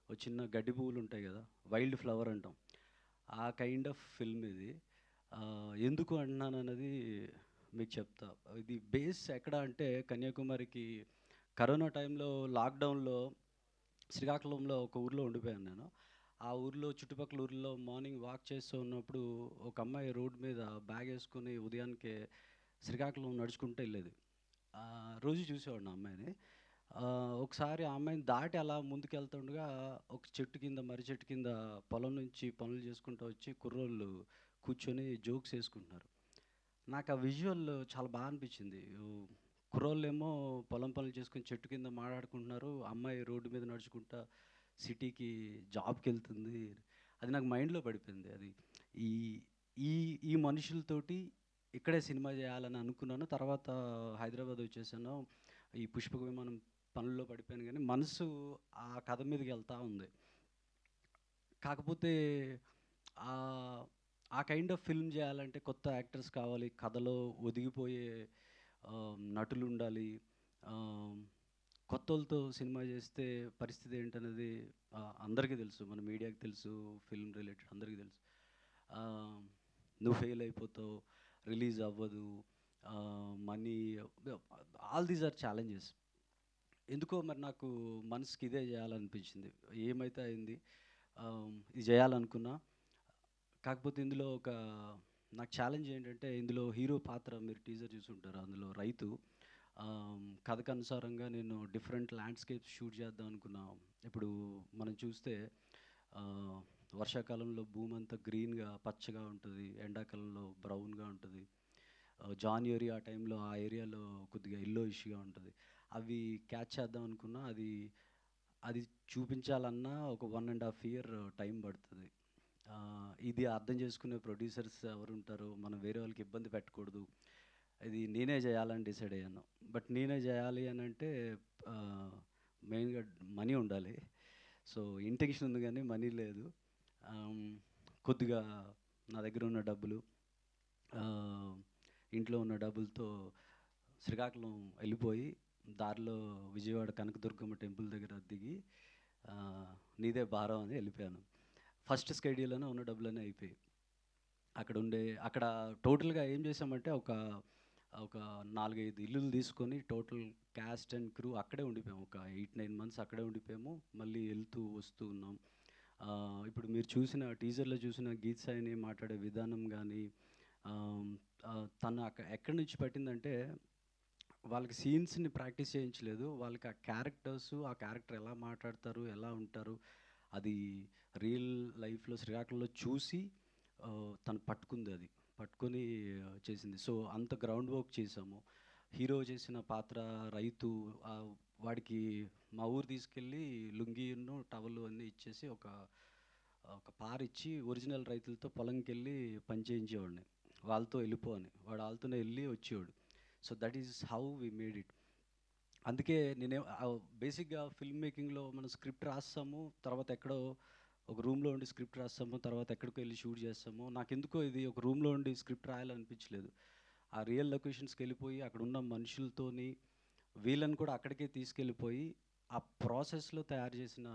ఒక చిన్న గడ్డి పువ్వులు ఉంటాయి కదా, వైల్డ్ ఫ్లవర్ అంటాం, ఆ కైండ్ ఆఫ్ ఫిల్మ్ ఇది. ఎందుకు అంటున్నాను అన్నది మీకు చెప్తా. ఇది బేస్ ఎక్కడ అంటే, కన్యాకుమారికి కరోనా టైంలో లాక్డౌన్లో శ్రీకాకుళంలో ఒక ఊర్లో ఉండిపోయాను నేను. ఆ ఊర్లో, చుట్టుపక్కల ఊర్లో మార్నింగ్ వాక్ చేస్తూ ఉన్నప్పుడు ఒక అమ్మాయి రోడ్ మీద బ్యాగ్ వేసుకొని ఉదయానికే శ్రీకాకుళం నడుచుకుంటూ వెళ్ళేది. రోజు చూసేవాడిని ఆ అమ్మాయిని. ఒకసారి ఆ అమ్మాయిని దాటి అలా ముందుకెళ్తుండగా ఒక చెట్టు కింద, మర్రి చెట్టు కింద పొలం నుంచి పనులు చేసుకుంటూ వచ్చి కుర్రోళ్ళు కూర్చొని జోక్స్ వేసుకుంటున్నారు. నాకు ఆ విజువల్ చాలా బాగా అనిపించింది. కుర్రోళ్ళేమో పొలం పనులు చేసుకొని చెట్టు కింద మాట్లాడుకుంటున్నారు, అమ్మాయి రోడ్డు మీద నడుచుకుంటా సిటీకి జాబ్కి వెళ్తుంది. అది నాకు మైండ్లో పడిపోయింది. అది ఈ ఈ ఈ మనుషులతోటి ఇక్కడే సినిమా చేయాలని అనుకున్నాను. తర్వాత హైదరాబాద్ వచ్చేసాను. ఈ పుష్పక విమానం పనుల్లో పడిపోయాను, కానీ మనసు ఆ కథ మీదకి వెళ్తూ ఉంది. కాకపోతే ఆ కైండ్ ఆఫ్ ఫిల్మ్ చేయాలంటే కొత్త యాక్టర్స్ కావాలి, కథలో ఒదిగిపోయే నటులు ఉండాలి. కొత్తోళ్ళతో సినిమా చేస్తే పరిస్థితి ఏంటనేది అందరికీ తెలుసు, మన మీడియాకి తెలుసు, ఫిల్మ్ రిలేటెడ్ అందరికీ తెలుసు. నువ్వు ఫెయిల్ అయిపోతావు, రిలీజ్ అవ్వదు, money, all these are challenges. ఎందుకో మరి నాకు మనసుకి ఇదే చేయాలనిపించింది. ఏమైతే అయింది, ఇది చేయాలనుకున్నా. కాకపోతే ఇందులో నాకు ఛాలెంజ్ ఏంటంటే, ఇందులో హీరో పాత్ర మీరు టీజర్ చూసుంటారు, అందులో రైతు. కథకు అనుసారంగా నేను డిఫరెంట్ ల్యాండ్స్కేప్స్ షూట్ చేద్దాం అనుకున్నా. ఇప్పుడు మనం చూస్తే వర్షాకాలంలో భూమి అంతా గ్రీన్గా పచ్చగా ఉంటుంది, ఎండాకాలంలో బ్రౌన్గా ఉంటుంది. జాన్వరి ఆ టైంలో ఆ ఏరియాలో కొద్దిగా ఇష్యూగా ఉంటుంది. అవి క్యాచ్ చేద్దాం అనుకున్నా. అది చూపించాలన్నా ఒక 1.5 year టైం పడుతుంది. ఇది అర్థం చేసుకునే ప్రొడ్యూసర్స్ ఎవరు ఉంటారో, మనం వేరే వాళ్ళకి ఇబ్బంది పెట్టకూడదు, ఇది నేనే చేయాలని డిసైడ్ అయ్యాను. బట్ నేనే చేయాలి అని అంటే మెయిన్గా మనీ ఉండాలి. సో ఇంటెన్షన్ ఉంది కానీ మనీ లేదు. కొద్దిగా నా దగ్గర ఉన్న డబ్బులు, ఇంట్లో ఉన్న డబ్బులతో శ్రీకాకుళం వెళ్ళిపోయి దారిలో విజయవాడ కనకదుర్గమ్మ టెంపుల్ దగ్గర దిగి నీదే భారం అని వెళ్ళిపోయాను. ఫస్ట్ స్కెడ్యూల్లోనే ఉన్న డబ్బులన్నీ అయిపోయాయి. అక్కడ టోటల్గా ఏం చేసామంటే ఒక 4-5 ఇల్లులు తీసుకొని టోటల్ క్యాస్ట్ అండ్ క్రూ అక్కడే ఉండిపోయాము. ఒక 8-9 months అక్కడే ఉండిపోయాము. మళ్ళీ వెళ్తూ వస్తూ ఉన్నాం. ఇప్పుడు మీరు చూసిన టీజర్లో చూసిన గీత్ సాయిని మాట్లాడే విధానం కానీ, తను ఎక్కడి నుంచి పట్టిందంటే, వాళ్ళకి సీన్స్ని ప్రాక్టీస్ చేయించలేదు, వాళ్ళకి ఆ క్యారెక్టర్ ఎలా మాట్లాడతారు, ఎలా ఉంటారు, అది రియల్ లైఫ్లో శ్రీకాకుళంలో చూసి తను పట్టుకొని చేసింది. సో అంత గ్రౌండ్ వర్క్ చేసాము. హీరో చేసిన పాత్ర రైతు, వాడికి మా ఊరు తీసుకెళ్ళి లుంగీను టవలు అన్నీ ఇచ్చేసి ఒక పారిచ్చి ఒరిజినల్ రైతులతో పొలంకి వెళ్ళి పని చేయించేవాడిని. వాళ్ళతో వెళ్ళిపోని, వాడు వాళ్ళతోనే వెళ్ళి వచ్చేవాడు. So that is how we made it. అందుకే నేనే బేసిక్గా ఫిల్మ్ మేకింగ్లో మనం స్క్రిప్ట్ రాస్తాము, తర్వాత ఎక్కడో ఒక రూమ్లో ఉండి స్క్రిప్ట్ రాస్తాము, తర్వాత ఎక్కడికో వెళ్ళి షూట్ చేస్తాము. నాకెందుకో ఇది ఒక రూమ్లో ఉండి స్క్రిప్ట్ రాయాలనిపించలేదు. ఆ రియల్ లొకేషన్స్కి వెళ్ళిపోయి అక్కడ ఉన్న మనుషులతోని వీళ్ళని కూడా అక్కడికే తీసుకెళ్ళిపోయి ఆ ప్రాసెస్లో తయారు చేసిన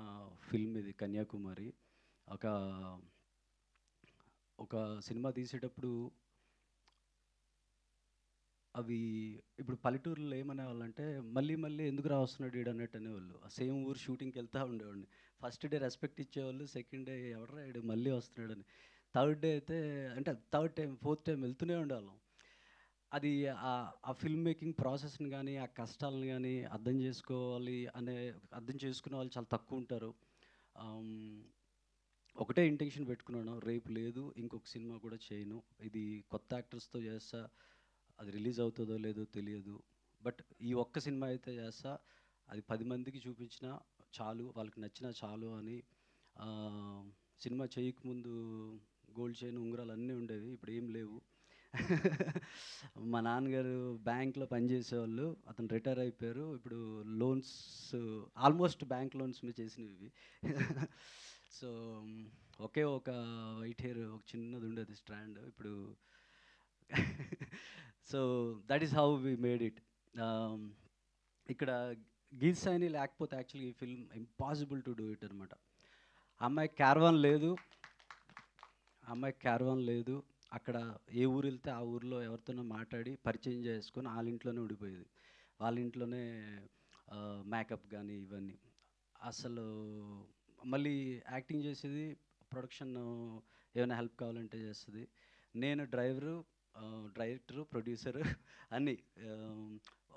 ఫిల్మ్ ఇది కన్యాకుమారి. ఒక సినిమా తీసేటప్పుడు ఇప్పుడు పల్లెటూరులో ఏమనేవాళ్ళంటే, మళ్ళీ ఎందుకు వస్తున్నాడు వీడు అన్నట్టు అనేవాళ్ళు. ఆ సేమ్ ఊరు షూటింగ్కి వెళ్తూ ఉండేవాడిని. ఫస్ట్ డే రెస్పెక్ట్ ఇచ్చేవాళ్ళు, సెకండ్ డే ఎవడరా వీడు మళ్ళీ వస్తున్నాడని. థర్డ్ డే అయితే అంటే థర్డ్ టైం ఫోర్త్ టైం వెళ్తూనే ఉండేవాళ్ళం. అది ఆ ఫిల్మ్ మేకింగ్ ప్రాసెస్ని కానీ, ఆ కష్టాలను కానీ అర్థం చేసుకునే వాళ్ళు చాలా తక్కువ ఉంటారు. ఒకటే ఇంటెన్షన్ పెట్టుకున్నాను, రేపు లేదు ఇంకొక సినిమా కూడా చేయను, ఇది కొత్త యాక్టర్స్తో చేస్తా, అది రిలీజ్ అవుతుందో లేదో తెలియదు, బట్ ఈ ఒక్క సినిమా అయితే చేస్తా, అది 10 మందికి చూపించినా చాలు, వాళ్ళకి నచ్చినా చాలు అని. సినిమా చేయకముందు గోల్డ్ చైన్ ఉంగరాలు అన్నీ ఉండేవి, ఇప్పుడు ఏం లేవు. మా నాన్నగారు బ్యాంక్లో పనిచేసేవాళ్ళు, అతను రిటైర్ అయిపోయారు. ఇప్పుడు లోన్స్ ఆల్మోస్ట్ బ్యాంక్ లోన్స్ మీద చేసినవి ఇవి. సో ఒకే ఒక వైట్ హెయిర్ ఒక చిన్నది ఉండేది స్ట్రాండ్ ఇప్పుడు. So that is how we made it. ఇక్కడ గీత్ సాయిని లేకపోతే యాక్చువల్లీ ఈ film impossible to do it అనమాట. అమ్మాయికి క్యారవాన్ లేదు. అక్కడ ఏ ఊరు వెళ్తే ఆ ఊరిలో ఎవరితోనో మాట్లాడి పరిచయం చేసుకొని వాళ్ళ ఇంట్లోనే ఉండిపోయేది. వాళ్ళ ఇంట్లోనే మేకప్ కానీ ఇవన్నీ. అసలు మళ్ళీ యాక్టింగ్ చేసేది, ప్రొడక్షన్ ఏమైనా హెల్ప్ కావాలంటే చేస్తుంది. నేను డైరెక్టరు, ప్రొడ్యూసరు అన్నీ.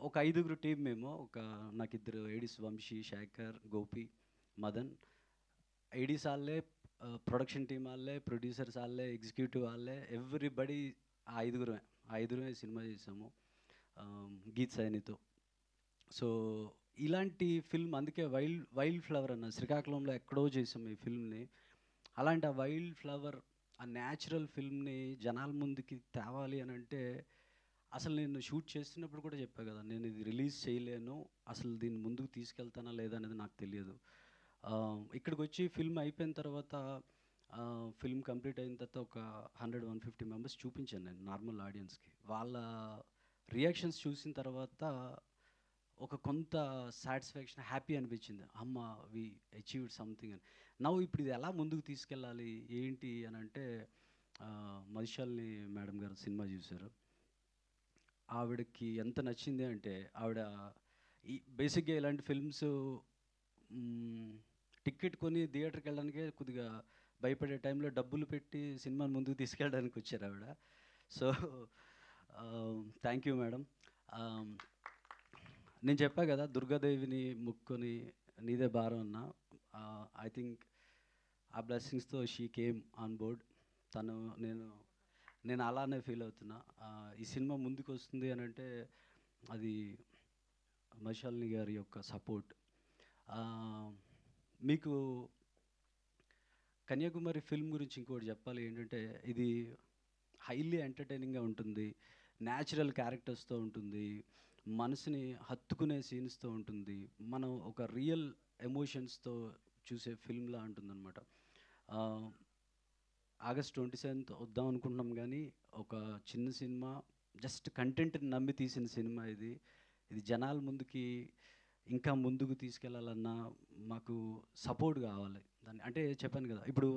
ఒక ఒక 5గురు టీం మేము. నాకు ఇద్దరు ఏడీస్, వంశీ, శేఖర్, గోపి, మదన్. ఏడీస్ వాళ్ళే, ప్రొడక్షన్ టీం వాళ్ళే, ప్రొడ్యూసర్స్ వాళ్ళే, ఎగ్జిక్యూటివ్ వాళ్ళే, ఎవ్రీబడి ఆ 5గురమే సినిమా చేసాము గీత్ సైనితో. సో ఇలాంటి ఫిల్మ్ అందుకే వైల్డ్ ఫ్లవర్ అన్న శ్రీకాకుళంలో ఎక్కడో చేసాం ఈ ఫిల్మ్ని. అలాంటి ఆ వైల్డ్ ఫ్లవర్, ఆ న్యాచురల్ ఫిల్మ్ని జనాల ముందుకి తేవాలి అని అంటే, అసలు నేను షూట్ చేస్తున్నప్పుడు కూడా చెప్పా కదా, నేను ఇది రిలీజ్ చేయలేను, అసలు దీన్ని ముందుకు తీసుకెళ్తానా లేదా అనేది నాకు తెలియదు. ఇక్కడికి వచ్చి ఫిల్మ్ అయిపోయిన తర్వాత, ఫిల్మ్ కంప్లీట్ అయిన తర్వాత ఒక 100-150 మెంబర్స్ చూపించాను నేను నార్మల్ ఆడియన్స్కి. వాళ్ళ రియాక్షన్స్ చూసిన తర్వాత ఒక కొంత సాటిస్ఫాక్షన్, హ్యాపీ అనిపించింది. అమ్మ, వి అచీవ్డ్ సంథింగ్ అని. నవ్వు ఇప్పుడు ఇది ఎలా ముందుకు తీసుకెళ్ళాలి ఏంటి అని అంటే, మధుశాలిని మేడం గారు సినిమా చూశారు. ఆవిడకి ఎంత నచ్చింది అంటే, ఆవిడ బేసిక్గా ఇలాంటి ఫిల్మ్స్ టికెట్ కొని థియేటర్కి వెళ్ళడానికే కొద్దిగా భయపడే టైంలో డబ్బులు పెట్టి సినిమాని ముందుకు తీసుకెళ్ళడానికి వచ్చారు ఆవిడ. So thank you madam. నేను చెప్పా కదా, దుర్గాదేవిని ముక్కొని నీదే భారం అన్న. ఐ థింక్ ఆ బ్లెస్సింగ్స్తో షీ కేమ్ ఆన్ బోర్డ్. నేను అలానే ఫీల్ అవుతున్నా. ఈ సినిమా ముందుకు వస్తుంది అని అంటే అది మధుశాలిని గారి యొక్క సపోర్ట్. మీకు కన్యాకుమారి ఫిల్మ్ గురించి ఇంకోటి చెప్పాలి ఏంటంటే, ఇది హైలీ ఎంటర్టైనింగ్గా ఉంటుంది, న్యాచురల్ క్యారెక్టర్స్తో ఉంటుంది, మనసుని హత్తుకునే సీన్స్తో ఉంటుంది, మనం ఒక రియల్ ఎమోషన్స్తో చూసే ఫిల్మ్లా ఉంటుందన్నమాట. ఆగస్ట్ 27th వద్దాం అనుకుంటున్నాం, కానీ ఒక చిన్న సినిమా, జస్ట్ కంటెంట్ని నమ్మి తీసిన సినిమా ఇది జనాల ముందుకి ఇంకా ముందుకు తీసుకెళ్లాలన్నా మాకు సపోర్ట్ కావాలి. దాన్ని అంటే చెప్పాను కదా, ఇప్పుడు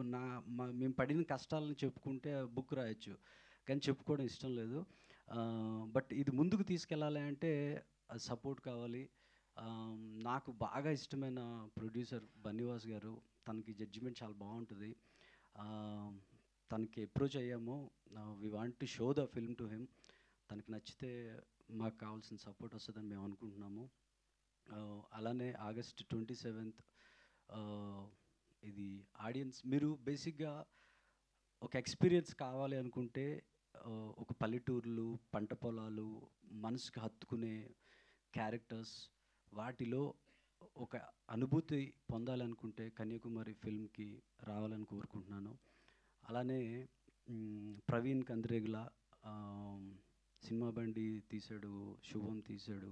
మేము పడిన కష్టాలను చెప్పుకుంటే బుక్ రాయొచ్చు, కానీ చెప్పుకోవడం ఇష్టం లేదు. బట్ ఇది ముందుకు తీసుకెళ్ళాలి అంటే సపోర్ట్ కావాలి. నాకు బాగా ఇష్టమైన ప్రొడ్యూసర్ బన్నివాస్ గారు, తనకి జడ్జిమెంట్ చాలా బాగుంటుంది. తనకి అప్రోచ్ అయ్యాము, we want to show the film to him. తనకి నచ్చితే మాకు కావాల్సిన సపోర్ట్ వస్తుందని మేము అనుకుంటున్నాము. అలానే ఆగస్ట్ 27th ఇది ఆడియన్స్, మీరు బేసిక్గా ఒక ఎక్స్పీరియన్స్ కావాలి అనుకుంటే, ఒక పల్లెటూర్లు, పంట పొలాలు, మనసుకు హత్తుకునే క్యారెక్టర్స్, వాటిలో ఒక అనుభూతి పొందాలనుకుంటే కన్యాకుమారి ఫిల్మ్కి రావాలని కోరుకుంటున్నాను. అలానే ప్రవీణ్ కంద్రేగుల సినిమా బండి తీశాడు, శుభం తీశాడు,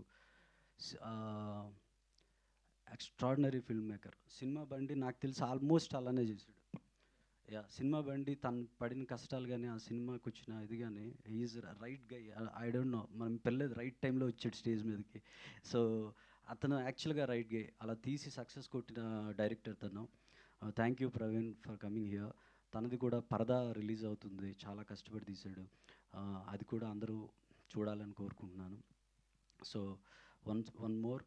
ఎక్స్ట్రాడినరీ ఫిల్మ్ మేకర్. సినిమా బండి నాకు తెలిసి ఆల్మోస్ట్ అలానే చేశాడు. సినిమా బండి తను పడిన కష్టాలు కానీ, ఆ సినిమాకి వచ్చిన ఇది కానీ, is right guy. I don't know, మనం పిల్లలు రైట్ టైంలో వచ్చాడు స్టేజ్ మీదకి. సో అతను యాక్చువల్గా రైట్ గై. అలా తీసి సక్సెస్ కొట్టిన డైరెక్టర్ తను. Thank you Praveen for coming here. తనది కూడా పరదా రిలీజ్ అవుతుంది, చాలా కష్టపడి తీశాడు. అది కూడా అందరూ చూడాలని కోరుకుంటున్నాను. సో వన్ మోర్,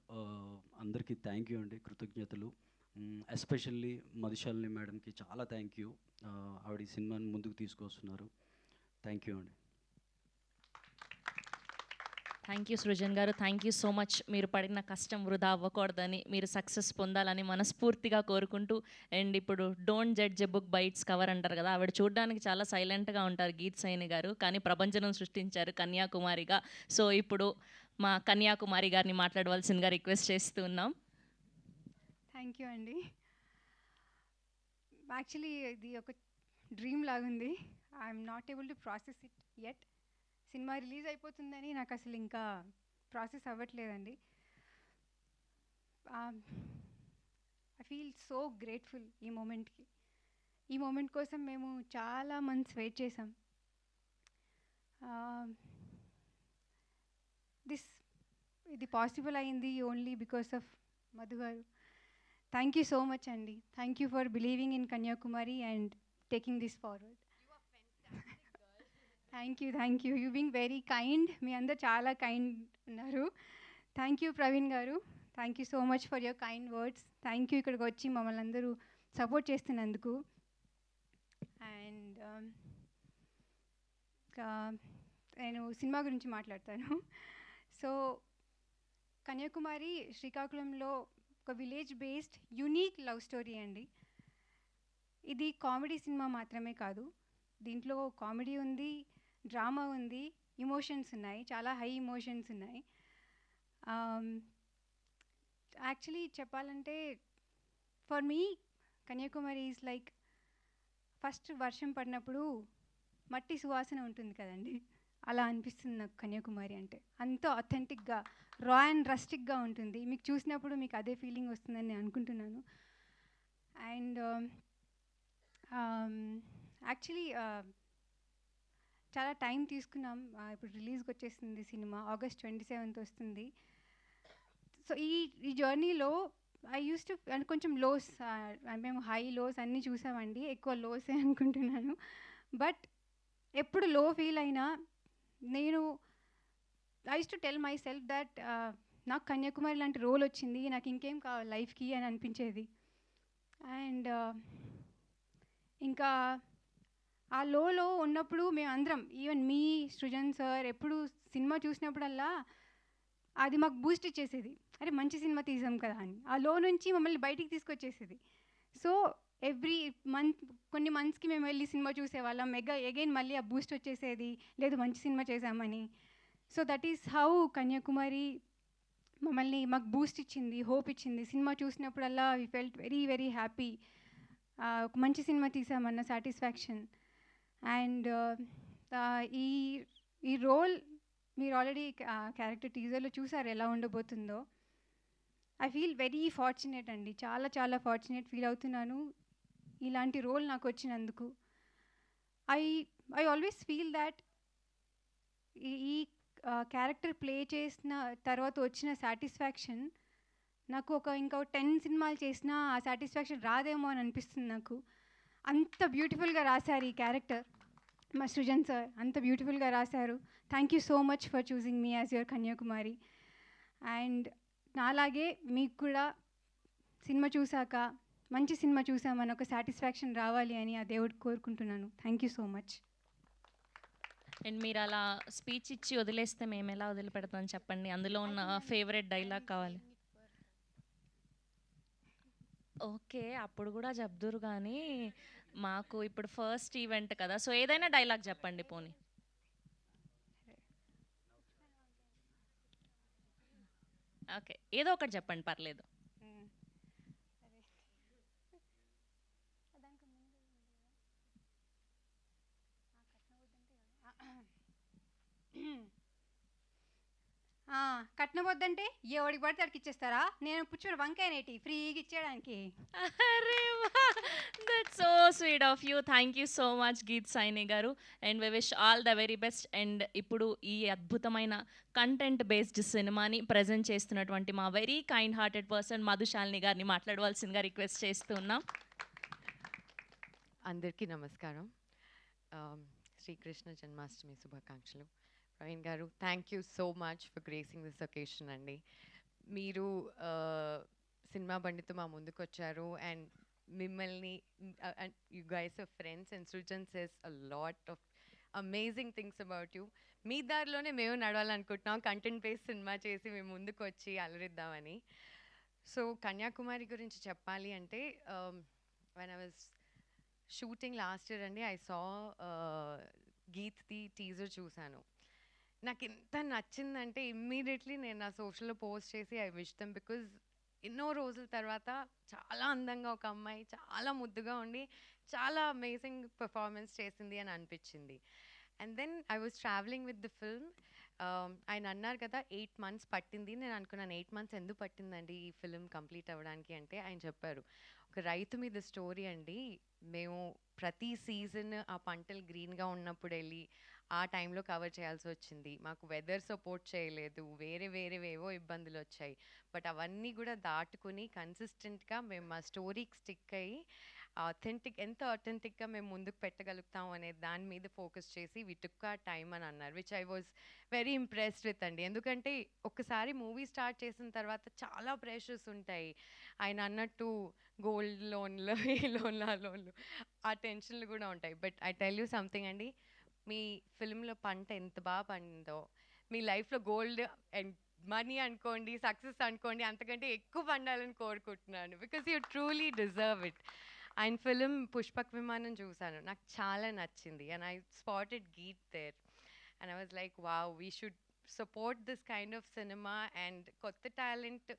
అందరికీ థ్యాంక్ యూ అండి, కృతజ్ఞతలు. ఎస్పెషల్లీ మధుశాలిని మేడంకి చాలా థ్యాంక్ యూ. ఆవిడ ఈ సినిమాని ముందుకు తీసుకొస్తున్నారు. థ్యాంక్ యూ అండి. థ్యాంక్ యూ సృజన్ గారు, థ్యాంక్ యూ సో మచ్. మీరు పడిన కష్టం వృధా అవ్వకూడదని, మీరు సక్సెస్ పొందాలని మనస్ఫూర్తిగా కోరుకుంటూ, అండ్ ఇప్పుడు don't judge a book by its cover అంటారు కదా, ఆవిడ చూడడానికి చాలా సైలెంట్గా ఉంటారు గీత్ సైని గారు, కానీ ప్రపంచం సృష్టించారు కన్యాకుమారిగా. సో ఇప్పుడు మా కన్యాకుమారి గారిని మాట్లాడవలసిందిగా రిక్వెస్ట్ చేస్తూ ఉన్నాం. థ్యాంక్ యూ అండి. యాక్చువల్లీ ఇది ఒక డ్రీమ్ లాగుంది. I'm not able to process it yet. Cinema release అయిపోతుందని నాకు అసలు ఇంకా ప్రాసెస్ అవ్వట్లేదండి. ఐ ఫీల్ సో గ్రేట్ఫుల్ ఈ మూమెంట్కి. ఈ మూమెంట్ కోసం మేము చాలా మంత్స్ వెయిట్ చేసాం. ఇది పాసిబుల్ అయింది only because of Madhu garu. Thank you so much అండి. Thank you for believing in Kanyakumari and taking this forward. Thank you. You being very kind. మీ అందరు చాలా కైండ్ ఉన్నారు. Thank you Praveen garu. Thank you so much for your kind words. Thank you ఇక్కడికి వచ్చి మమ్మల్ని అందరూ support చేస్తున్నందుకు. అండ్ నేను సినిమా గురించి మాట్లాడతాను. సో కన్యాకుమారి శ్రీకాకుళంలో ఒక village based unique love story అండి. ఇది కామెడీ సినిమా మాత్రమే కాదు, దీంట్లో కామెడీ ఉంది, డ్రామా ఉంది, ఇమోషన్స్ ఉన్నాయి, చాలా హై ఇమోషన్స్ ఉన్నాయి. యాక్చువల్లీ చెప్పాలంటే for me Kanyakumari is like first వర్షం పడినప్పుడు మట్టి సువాసన ఉంటుంది కదండి, అలా అనిపిస్తుంది నాకు కన్యాకుమారి అంటే. అంత అథెంటిక్గా రా అండ్ రస్టిక్గా ఉంటుంది. మీకు చూసినప్పుడు మీకు అదే ఫీలింగ్ వస్తుందని నేను అనుకుంటున్నాను. అండ్ యాక్చువల్లీ చాలా టైం తీసుకున్నాం. ఇప్పుడు రిలీజ్కి వచ్చేసింది సినిమా, August 27th వస్తుంది. సో ఈ జర్నీలో ఐ యూస్ టు కొంచెం లోస్, మేము హై లోస్ అన్నీ చూసామండి, ఎక్కువ లోసే అనుకుంటున్నాను. బట్ ఎప్పుడు లో ఫీల్ అయినా నేను I use to tell my self that నాకు కన్యాకుమారి లాంటి రోల్ వచ్చింది, నాకు ఇంకేం కావాలి లైఫ్కి అని అనిపించేది. అండ్ ఇంకా ఆ లోలో ఉన్నప్పుడు మేము అందరం, ఈవెన్ మీ సృజన్ సార్, ఎప్పుడు సినిమా చూసినప్పుడల్లా అది మాకు బూస్ట్ ఇచ్చేసేది, అరే మంచి సినిమా తీసాం కదా అని. ఆ లో నుంచి మమ్మల్ని బయటికి తీసుకొచ్చేసేది. సో ఎవ్రీ మంత్, కొన్ని మంత్స్కి మేము వెళ్ళి సినిమా చూసేవాళ్ళం, అగైన్ మళ్ళీ ఆ బూస్ట్ వచ్చేసేది, లేదు మంచి సినిమా చేసామని. So that is how Kanyakumari మమ్మల్ని మాకు బూస్ట్ ఇచ్చింది, హోప్ ఇచ్చింది. సినిమా చూసినప్పుడల్లా we felt very very happy, ఒక మంచి సినిమా తీసామన్న సాటిస్ఫాక్షన్. అండ్ ఈ రోల్ మీరు ఆల్రెడీ క్యారెక్టర్ టీజర్లో చూసారు ఎలా ఉండబోతుందో. ఐ ఫీల్ వెరీ ఫార్చునేట్ అండి, చాలా చాలా ఫార్చునేట్ ఫీల్ అవుతున్నాను ఇలాంటి రోల్ నాకు వచ్చినందుకు. ఐ ఆల్వేస్ ఫీల్ దాట్ ఈ క్యారెక్టర్ ప్లే చేసిన తర్వాత వచ్చిన సాటిస్ఫాక్షన్ నాకు ఇంకా 10 సినిమాలు చేసినా ఆ సాటిస్ఫాక్షన్ రాదేమో అని అనిపిస్తుంది నాకు. అంత బ్యూటిఫుల్గా రాశారు ఈ క్యారెక్టర్ మా సృజన్ సార్, అంత బ్యూటిఫుల్గా రాశారు. Thank you so much for choosing me as your Kanyakumari. And నాలాగే మీకు కూడా సినిమా చూసాక మంచి సినిమా చూసామని ఒక సాటిస్ఫాక్షన్ రావాలి అని ఆ దేవుడు కోరుకుంటున్నాను. Thank you so much. And మీరు అలా స్పీచ్ ఇచ్చి వదిలేస్తే మేము ఎలా వదిలిపెడతాం చెప్పండి, అందులో ఉన్న ఫేవరెట్ డైలాగ్ కావాలి. ఓకే, అప్పుడు కూడా చెప్దురు కానీ మాకు ఇప్పుడు ఫస్ట్ ఈవెంట్ కదా, సో ఏదైనా డైలాగ్ చెప్పండి పోనీ. ఓకే, ఏదో ఒకటి చెప్పండి పర్లేదు. కట్నం వద్దంటే ఎవడికి పడితే అడికి ఇచ్చేస్తారా? నేను పుచ్చుడు వంకాయనేటి ఫ్రీగా ఇచ్చేయడానికి. అరే that's so sweet of you. Thank you so much Geet Saini garu. And we wish all the very best. అండ్ ఇప్పుడు ఈ అద్భుతమైన కంటెంట్ బేస్డ్ సినిమాని ప్రజెంట్ చేస్తున్నటువంటి మా very kind hearted person Madhushalini గారిని మాట్లాడవలసిందిగా రిక్వెస్ట్ చేస్తున్నాం. అందరికీ నమస్కారం. శ్రీకృష్ణ జన్మాష్టమి శుభాకాంక్షలు. Praveen garu, thank you so much for gracing this occasion అండి. మీరు సినిమా బండితో మా ముందుకు వచ్చారు అండ్ మిమ్మల్ని you guys are friends and Srujan says a lot of amazing things about you. మీ దారిలోనే మేము నడవాలనుకుంటున్నాం, కంటెంట్ బేస్డ్ సినిమా చేసి మేము ముందుకు వచ్చి అలరిద్దామని. సో కన్యాకుమారి గురించి చెప్పాలి అంటే when I was shooting last year అండి, I saw గీత్ది టీజర్ చూశాను. నాకు ఎంత నచ్చిందంటే ఇమ్మీడియట్లీ నేను నా సోషల్లో పోస్ట్ చేసి ఐ విష్ దెమ్, బికాజ్ ఎన్నో రోజుల తర్వాత చాలా అందంగా ఒక అమ్మాయి చాలా ముద్దుగా ఉండి చాలా అమేజింగ్ పెర్ఫార్మెన్స్ చేసింది అని అనిపించింది. And then I was travelling with the film. ఆయన అన్నారు కదా 8 months పట్టింది. నేను అనుకున్నాను 8 months ఎందుకు పట్టిందండి ఈ ఫిల్మ్ కంప్లీట్ అవ్వడానికి అంటే, ఆయన చెప్పారు ఒక రైతు మీద స్టోరీ అండి, మేము ప్రతి సీజన్ ఆ పంటలు గ్రీన్గా ఉన్నప్పుడు వెళ్ళి ఆ టైంలో కవర్ చేయాల్సి వచ్చింది. మాకు వెదర్ సపోర్ట్ చేయలేదు, వేరేవేవో ఇబ్బందులు వచ్చాయి. బట్ అవన్నీ కూడా దాటుకుని కన్సిస్టెంట్గా మేము మా స్టోరీకి స్టిక్ అయ్యి ఎంత అథెంటిక్గా మేము ముందుకు పెట్టగలుగుతాం అనే దాని మీద ఫోకస్ చేసి వి టుక్ ఆ టైమ్ అని అన్నారు, which I was very impressed with అండి. ఎందుకంటే ఒక్కసారి మూవీ స్టార్ట్ చేసిన తర్వాత చాలా ప్రెషర్స్ ఉంటాయి. ఆయన అన్నట్టు గోల్డ్ లోన్లు, ఈ లోన్లు, ఆ లోన్లు, ఆ టెన్షన్లు కూడా ఉంటాయి. But I tell you something అండి, మీ ఫిల్మ్లో పంట ఎంత బాగా పండిందో, మీ లైఫ్లో గోల్డ్ అండ్ మనీ అనుకోండి, సక్సెస్ అనుకోండి, అంతకంటే ఎక్కువ పండాలని కోరుకుంటున్నాను. Because you truly deserve it. ఆయన ఫిలిం 'పుష్పక్ విమానం' చూశాను, నాకు చాలా నచ్చింది. And I spotted Geet there and I was like wow, we should support this kind of cinema. And కొత్త టాలెంట్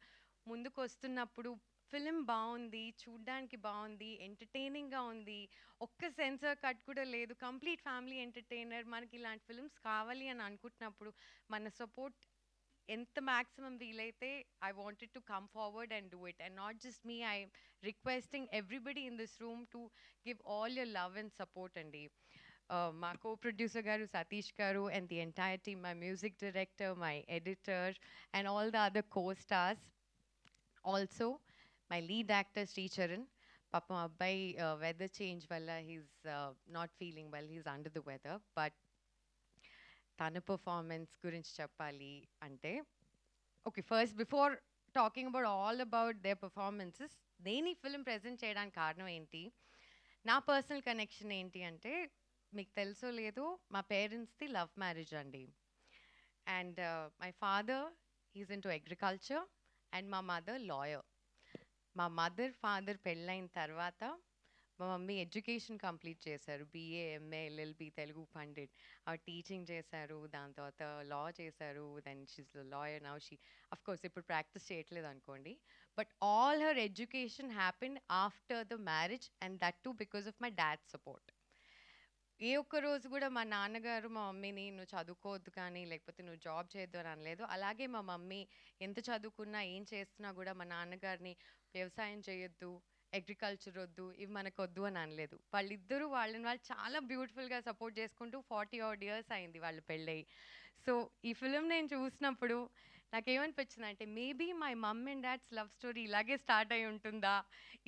ముందుకు వస్తున్నప్పుడు ఫిలిం బాగుంది, చూడ్డానికి బాగుంది, ఎంటర్టైనింగ్గా ఉంది, ఒక్క సెన్సార్ కట్ కూడా లేదు, కంప్లీట్ ఫ్యామిలీ ఎంటర్టైనర్, మనకి ఇలాంటి ఫిల్మ్స్ కావాలి అని అనుకుంటున్నప్పుడు మన సపోర్ట్ ఎంత మ్యాక్సిమం వీలైతే I wanted to come forward and do it. And not just me, I requesting everybody in this room to give all your love and support అండి. మా కో ప్రొడ్యూసర్ గారు సతీష్ గారు and the entire team, my music director, my editor and all the other co stars. Also my lead actor Sricharan. పాపం అబ్బాయి weather change వల్ల he's not feeling well, he's under the weather. But తన performance గురించి చెప్పాలి అంటే, okay, first before talking about all about their performances, నేను ఈ film present చేయడానికి కారణం ఏంటి, నా పర్సనల్ కనెక్షన్ ఏంటి అంటే, మీకు తెలుసో లేదో మా పేరెంట్స్ది లవ్ మ్యారేజ్ అండి. And my father is into agriculture and మా మదర్ లాయర్. మా మదర్ ఫాదర్ పెళ్ళైన తర్వాత మా మమ్మీ ఎడ్యుకేషన్ కంప్లీట్ చేశారు, BA, MA, LLB, Telugu pandit. Teaching చేశారు, దాని తర్వాత లా చేశారు, then she's lawyer now. She of course ఇప్పుడు ప్రాక్టీస్ చేయట్లేదు అనుకోండి, but all her education happened after the marriage and that too because of my dad support. ఏ ఒక్క రోజు కూడా మా నాన్నగారు మా మమ్మీని నువ్వు చదువుకోవద్దు కానీ, లేకపోతే నువ్వు జాబ్ చేయొద్దు అని అనలేదు. అలాగే మా మమ్మీ ఎంత చదువుకున్నా ఏం చేస్తున్నా కూడా మా నాన్నగారిని వ్యవసాయం చేయొద్దు, అగ్రికల్చర్ వద్దు, ఇవి మనకు వద్దు అని అనలేదు. వాళ్ళిద్దరూ వాళ్ళని వాళ్ళు చాలా బ్యూటిఫుల్గా సపోర్ట్ చేసుకుంటూ 40 odd years అయింది వాళ్ళు పెళ్ళయి. సో ఈ ఫిలిం నేను చూసినప్పుడు నాకేమనిపించింది అంటే, maybe my mum and dad's love story ఇలాగే స్టార్ట్ అయి ఉంటుందా,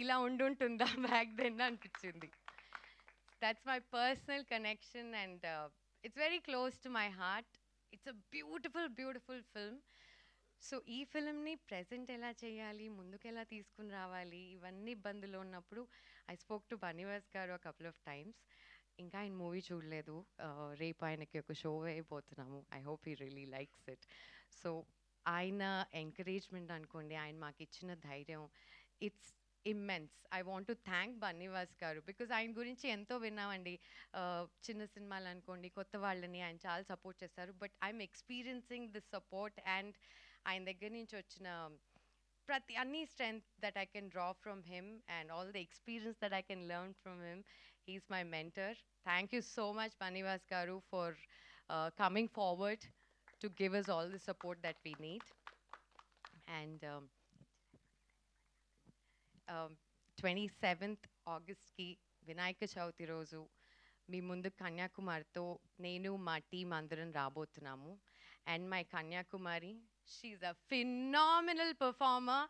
ఇలా ఉండుంటుందా బ్యాక్ దెన్ అనిపించింది. That's my personal connection and it's very close to my heart. It's a beautiful, beautiful film. So ఈ ఫిల్మ్ని ప్రజెంట్ ఎలా చేయాలి, ముందుకు ఎలా తీసుకుని రావాలి, ఇవన్నీ ఇబ్బందులు ఉన్నప్పుడు ఐ స్పోక్ టు బన్నీవాస్ గారు a couple of times. ఇంకా ఆయన మూవీ చూడలేదు, రేపు ఆయనకి ఒక షో వేయబోతున్నాము. I hope he really likes it. So ఆయన ఎంకరేజ్మెంట్ అనుకోండి, ఆయన మాకు ఇచ్చిన ధైర్యం, it's immense. I want to thank Bunny Vas garu because ఆయన గురించి ఎంతో విన్నామండి. చిన్న సినిమాలు అనుకోండి, కొత్త వాళ్ళని ఆయన చాలా సపోర్ట్ చేస్తారు. But I'm experiencing this support and ఆయన దగ్గర నుంచి వచ్చిన ప్రతి అన్ని strength that I can draw from him and all the experience that I can learn from him. He's my mentor. Thank you so much Bunny Vas garu for coming forward to give us all the support that we need. And 27th ఆగస్ట్కి వినాయక చవితి రోజు మీ ముందు కన్యాకుమారితో నేను మా team అందరం రాబోతున్నాము. And my Kanyakumari, she's a phenomenal performer.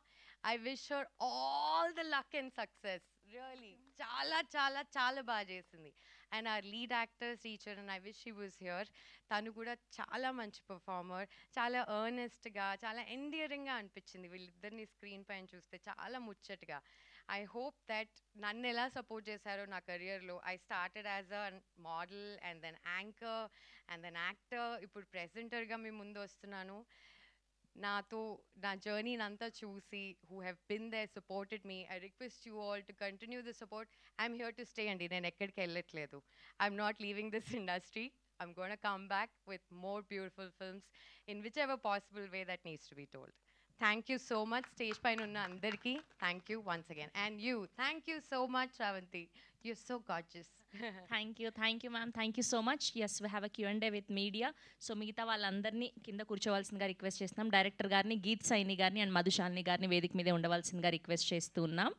I wish her all the luck and success. Really చాలా చాలా చాలా బాగా చేసింది. అండ్ ఆ lead actor Sricharan, I wish he was here. తను కూడా చాలా మంచి పర్ఫార్మర్, చాలా ఎర్నెస్ట్గా, చాలా ఎండియరింగ్గా అనిపించింది వీళ్ళిద్దరిని స్క్రీన్ పైన చూస్తే, చాలా ముచ్చటగా. ఐ హోప్ దట్ నన్ను ఎలా సపోర్ట్ చేశారో నా కెరియర్లో, I started as a model and then anchor and then actor, ఇప్పుడు ప్రెజెంటర్గా మీ ముందు వస్తున్నాను. నాతో నా జర్నీని అంతా చూసి who have been there, supported me, I request you all to continue the support. I'm here to stay అండి, నేను ఎక్కడికి వెళ్ళట్లేదు. I'm not leaving this industry. I'm going to come back with more beautiful films in whichever possible way that needs to be told. Thank you so much. Stage paina unna andarki thank you once again. And you, thank you so much, Shravanti. You're so gorgeous. Thank you ma'am, thank you so much. Yes, we have a Q&A with media. So మిగతా వాళ్ళందరినీ కింద కూర్చోవలసిందిగా request చేస్తున్నాం. Director గారిని, గీత్ సైని గారిని and Madhu Shalini గారిని వేదిక మీదే ఉండవలసిందిగా request చేస్తూ ఉన్నాం.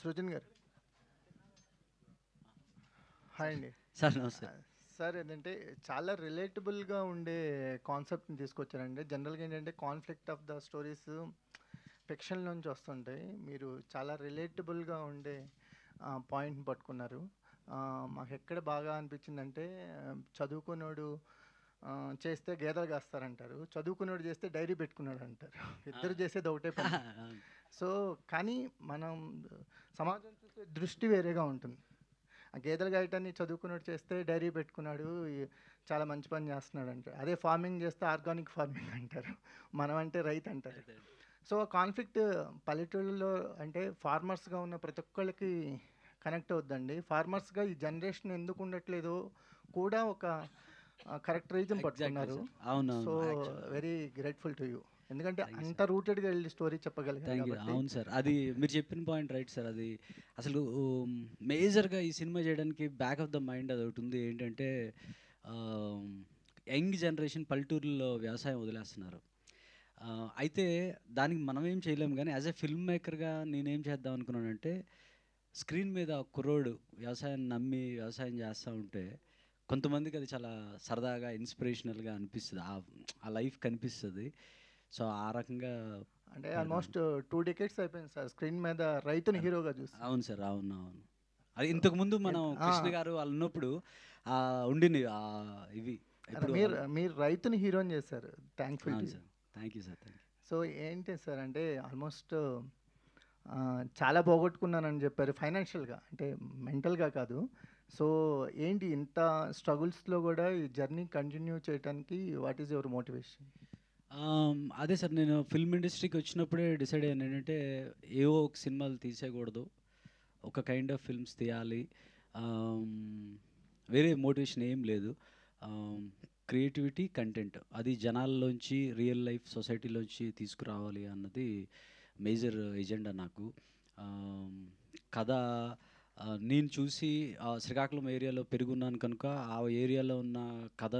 సృజన్ గారు హాయ్ అండి. సార్ నమస్తే. సార్ ఏంటంటే చాలా రిలేటబుల్గా ఉండే కాన్సెప్ట్ని తీసుకొచ్చారండి. జనరల్గా ఏంటంటే conflict of the stories fiction నుంచి వస్తుంటాయి. మీరు చాలా రిలేటబుల్గా ఉండే పాయింట్ని పట్టుకున్నారు. మాకు ఎక్కడ బాగా అనిపించిందంటే చదువుకున్నోడు చేస్తే గేదెలు కాస్తారంటారు, చదువుకున్నోడు చేస్తే డైరీ పెట్టుకున్నాడు అంటారు. ఇద్దరు చేసేది ఒకటే పని. సో కానీ మనం సమాజం చూసే దృష్టి వేరేగా ఉంటుంది. ఆ గేదెలు గాయటాన్ని చదువుకున్నాడు చేస్తే డైరీ పెట్టుకున్నాడు, చాలా మంచి పని చేస్తున్నాడు అంటారు. అదే ఫార్మింగ్ చేస్తే ఆర్గానిక్ ఫార్మింగ్ అంటారు, మనం అంటే రైతు అంటారు. సో కాన్ఫ్లిక్ట్ పల్లెటూళ్ళలో అంటే ఫార్మర్స్గా ఉన్న ప్రతి ఒక్కళ్ళకి కనెక్ట్ అవుద్దండి. ఫార్మర్స్గా ఈ జనరేషన్ ఎందుకు ఉండట్లేదో కూడా ఒక కరెక్ట్ రీజన్ పట్టుకున్నారు. So very grateful to you, ఎందుకంటే అంత రూటెడ్గా వెళ్ళి స్టోరీ చెప్పగలిగారు. అవును సార్, అది మీరు చెప్పిన పాయింట్ రైట్ సార్. అది అసలు మేజర్గా ఈ సినిమా చేయడానికి బ్యాక్ ఆఫ్ ద మైండ్ అది ఒకటి ఉంది. ఏంటంటే యంగ్ జనరేషన్ పల్లెటూరులో వ్యవసాయం వదిలేస్తున్నారు. అయితే దానికి మనం ఏం చేయలేము, కానీ యాజ్ ఎ ఫిల్మ్ మేకర్గా నేనేం చేద్దాం అనుకున్నానంటే స్క్రీన్ మీద కుర్రోడు వ్యవసాయాన్ని నమ్మి వ్యవసాయం చేస్తూ ఉంటే కొంతమందికి అది చాలా సరదాగా ఇన్స్పిరేషనల్గా అనిపిస్తుంది, ఆ లైఫ్ కనిపిస్తుంది. సో ఆ రకంగా అంటే ఆల్మోస్ట్ 2 decades అయిపోయింది సార్ స్క్రీన్ మీద రైతుని హీరోగా చూసి. అవును సార్, అవును అవును. అది ఇంతకుముందు మనం కృష్ణ గారు వాళ్ళు ఉన్నప్పుడు ఉండింది ఇవి. మీరు రైతుని హీరోని చేశారు. Thankful sir, thank you sir, thank you. So ఏంటి సార్ అంటే ఆల్మోస్ట్ చాలా పోగొట్టుకున్నానని చెప్పారు ఫైనాన్షియల్గా, అంటే మెంటల్గా కాదు. సో ఏంటి ఇంత స్ట్రగుల్స్లో కూడా ఈ జర్నీ కంటిన్యూ చేయడానికి వాట్ ఈజ్ యువర్ మోటివేషన్? అదే సార్, నేను ఫిల్మ్ ఇండస్ట్రీకి వచ్చినప్పుడే డిసైడ్ అయ్యాను ఏంటంటే ఏవో ఒక సినిమాలు తీసేయకూడదు, ఒక కైండ్ ఆఫ్ ఫిల్మ్స్ తీయాలి. వేరే మోటివేషన్ ఏం లేదు. క్రియేటివిటీ, కంటెంట్ అది జనాల్లోంచి రియల్ లైఫ్ సొసైటీలోంచి తీసుకురావాలి అన్నది మేజర్ ఎజెండా నాకు. కథ నేను చూసి శ్రీకాకుళం ఏరియాలో పెరుగున్నాను కనుక ఆ ఏరియాలో ఉన్న కథ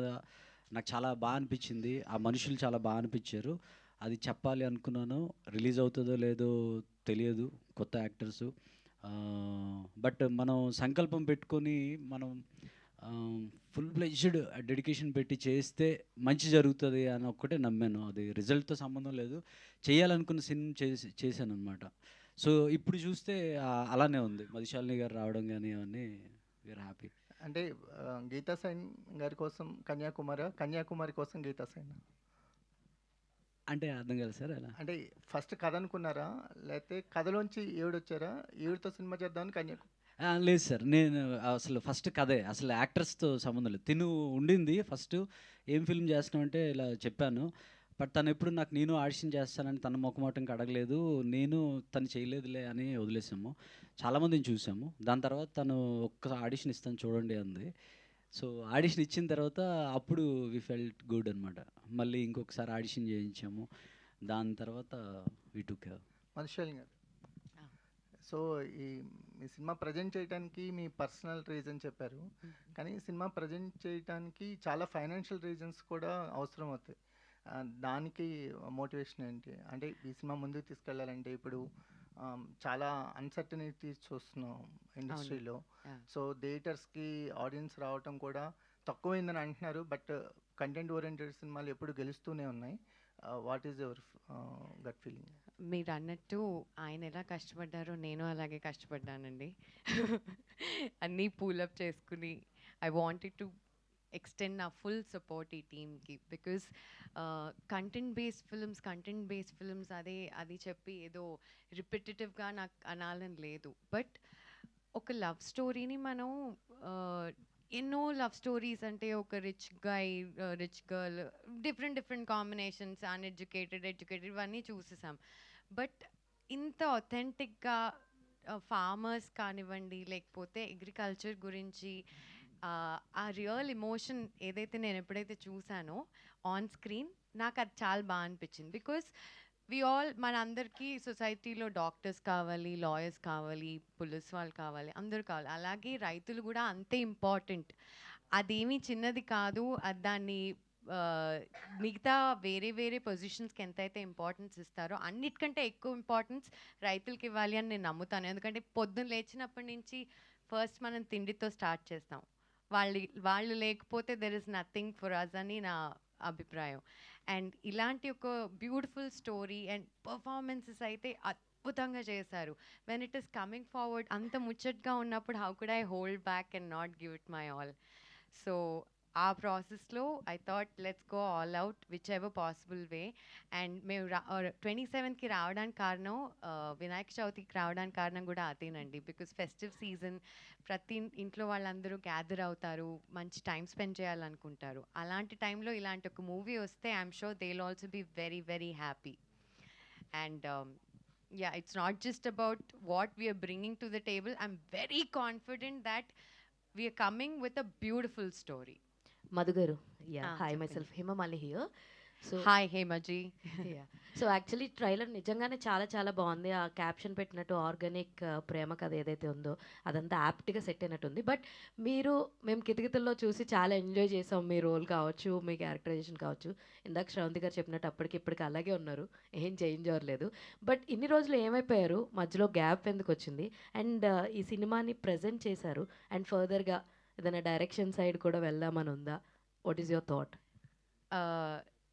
నాకు చాలా బాగా అనిపించింది, ఆ మనుషులు చాలా బాగా అనిపించారు. అది చెప్పాలి అనుకున్నాను. రిలీజ్ అవుతుందో లేదో తెలియదు, కొత్త యాక్టర్సు. బట్ మనం సంకల్పం పెట్టుకొని మనం ఫుల్ ఫ్లెడ్జ్డ్ డెడికేషన్ పెట్టి చేస్తే మంచి జరుగుతుంది అని ఒక్కటే నమ్మాను. అది రిజల్ట్తో సంబంధం లేదు, చేయాలనుకున్న సినిమా చేశాను అనమాట. సో ఇప్పుడు చూస్తే అలానే ఉంది, మధుశాలిని గారు రావడం కానీ అవన్నీ వీఆర్ హ్యాపీ. అంటే గీతా సైన్ గారి కోసం కన్యాకుమారి కోసం గీతా సైన్ అంటే అర్థం కాదు సార్. అలా అంటే ఫస్ట్ కథ అనుకున్నారా, లేకపోతే కథలోంచి ఏవిడొచ్చారా, ఏవిడితో సినిమా చేద్దామని కన్యాకుమారి? లేదు సార్, నేను అసలు ఫస్ట్ కథే, అసలు యాక్టర్స్తో సంబంధం లేదు. తిను ఉండింది ఫస్ట్ ఏం ఫిల్మ్ చేస్తున్నామంటే ఇలా చెప్పాను. బట్ తను ఎప్పుడు నాకు నేను ఆడిషన్ చేస్తానని తన మొక్కమాటంకి అడగలేదు, నేను తను చేయలేదులే అని వదిలేసాము. చాలామందిని చూసాము. దాని తర్వాత తను ఒక్క ఆడిషన్ ఇస్తాను చూడండి అంది. సో ఆడిషన్ ఇచ్చిన తర్వాత అప్పుడు వి ఫెల్ట్ గుడ్ అనమాట. మళ్ళీ ఇంకొకసారి ఆడిషన్ చేయించాము. దాని తర్వాత వి టుక్. మధుశాలిని గారు, సో మీ సినిమా ప్రజెంట్ చేయడానికి మీ పర్సనల్ రీజన్ చెప్పారు, కానీ సినిమా ప్రజెంట్ చేయడానికి చాలా ఫైనాన్షియల్ రీజన్స్ కూడా అవసరం అవుతాయి. దానికి మోటివేషన్ ఏంటి? అంటే ఈ సినిమా ముందుకు తీసుకెళ్ళాలంటే ఇప్పుడు చాలా అన్సర్టనిటీస్ చూస్తున్నాం ఇండస్ట్రీలో. సో థియేటర్స్కి ఆడియన్స్ రావటం కూడా తక్కువైందని అంటున్నారు, బట్ కంటెంట్ ఓరియంటెడ్ సినిమాలు ఎప్పుడు గెలుస్తూనే ఉన్నాయి. What is your gut feeling? మీరు అన్నట్టు ఆయన ఎలా కష్టపడ్డారో నేను అలాగే కష్టపడ్డానండి. అన్నీ పూలప్ చేసుకుని ఐ వాంటెడ్ టు ఎక్స్టెండ్ నా ఫుల్ సపోర్ట్ ఈ టీమ్కి, బికాస్ కంటెంట్ బేస్డ్ ఫిల్మ్స్ అది చెప్పి ఏదో రిపిటేటివ్గా నాకు అనాలని లేదు. బట్ ఒక లవ్ స్టోరీని మనం ఎన్నో లవ్ స్టోరీస్ అంటే ఒక rich girl, different combinations, uneducated, educated ఇవన్నీ చూసేసాం. బట్ ఇంత ఆథెంటిక్గా ఫార్మర్స్ కానివ్వండి, లేకపోతే అగ్రికల్చర్ గురించి ఆ రియల్ ఎమోషన్ ఏదైతే నేను ఎప్పుడైతే చూసానో ఆన్ స్క్రీన్, నాకు అది చాలా బాగా అనిపించింది. బికాస్ మనందరికీ సొసైటీలో డాక్టర్స్ కావాలి, లాయర్స్ కావాలి, పోలీస్ వాళ్ళు కావాలి, అందరూ కావాలి. అలాగే రైతులు కూడా అంతే ఇంపార్టెంట్. అదేమీ చిన్నది కాదు. దాన్ని మిగతా వేరే వేరే పొజిషన్స్కి ఎంతైతే ఇంపార్టెన్స్ ఇస్తారో అన్నిటికంటే ఎక్కువ ఇంపార్టెన్స్ రైతులకి ఇవ్వాలి అని నేను నమ్ముతాను. ఎందుకంటే పొద్దున్న లేచినప్పటి నుంచి ఫస్ట్ మనం తిండితో స్టార్ట్ చేస్తాం. వాళ్ళు లేకపోతే there is nothing for us అని నా అభిప్రాయం. అండ్ ఇలాంటి ఒక బ్యూటిఫుల్ స్టోరీ అండ్ పర్ఫార్మెన్సెస్ అయితే అద్భుతంగా చేశారు. When it is coming forward అంత ముచ్చట్గా ఉన్నప్పుడు how could I hold back and not give it my all. So ఆ ప్రాసెస్లో I thought let's go all out which ever possible way. And మేము 27కి రావడానికి కారణం, వినాయక చవితికి రావడానికి కారణం కూడా అదేనండి. బికాస్ ఫెస్టివ్ సీజన్, ప్రతి ఇంట్లో వాళ్ళందరూ గ్యాదర్ అవుతారు, మంచి టైం స్పెండ్ చేయాలనుకుంటారు. అలాంటి టైంలో ఇలాంటి ఒక మూవీ వస్తే I'm sure they will also be very very happy. And yeah, it's not just about what we are bringing to the table. I'm very confident that we are coming with a beautiful story. Madhugaru, yeah. Ah, Hi, చెప్పండి. myself Hemamali here. So Hi, Hemaji. yeah. So actually trailer నిజంగానే చాలా చాలా బాగుంది. ఆ caption పెట్టినట్టు organic ప్రేమ కథ ఏదైతే ఉందో అదంతా యాప్ట్గా సెట్ అయినట్టుంది. బట్ మేము కితకితల్లో చూసి చాలా ఎంజాయ్ చేసాం. మీ రోల్ కావచ్చు, మీ క్యారెక్టరైజేషన్ కావచ్చు. ఇందాక శ్రవంతి గారు చెప్పినట్టు ఇప్పటికి అలాగే ఉన్నారు, ఏం చేంజ్ అవ్వలేదు. బట్ ఇన్ని రోజులు ఏమైపోయారు, మధ్యలో గ్యాప్ ఎందుకు వచ్చింది? అండ్ ఈ సినిమాని ప్రజెంట్ చేశారు అండ్ ఫర్దర్గా ఏదైనా డైరెక్షన్ సైడ్ కూడా వెళ్దామని ఉందా? What is your thought?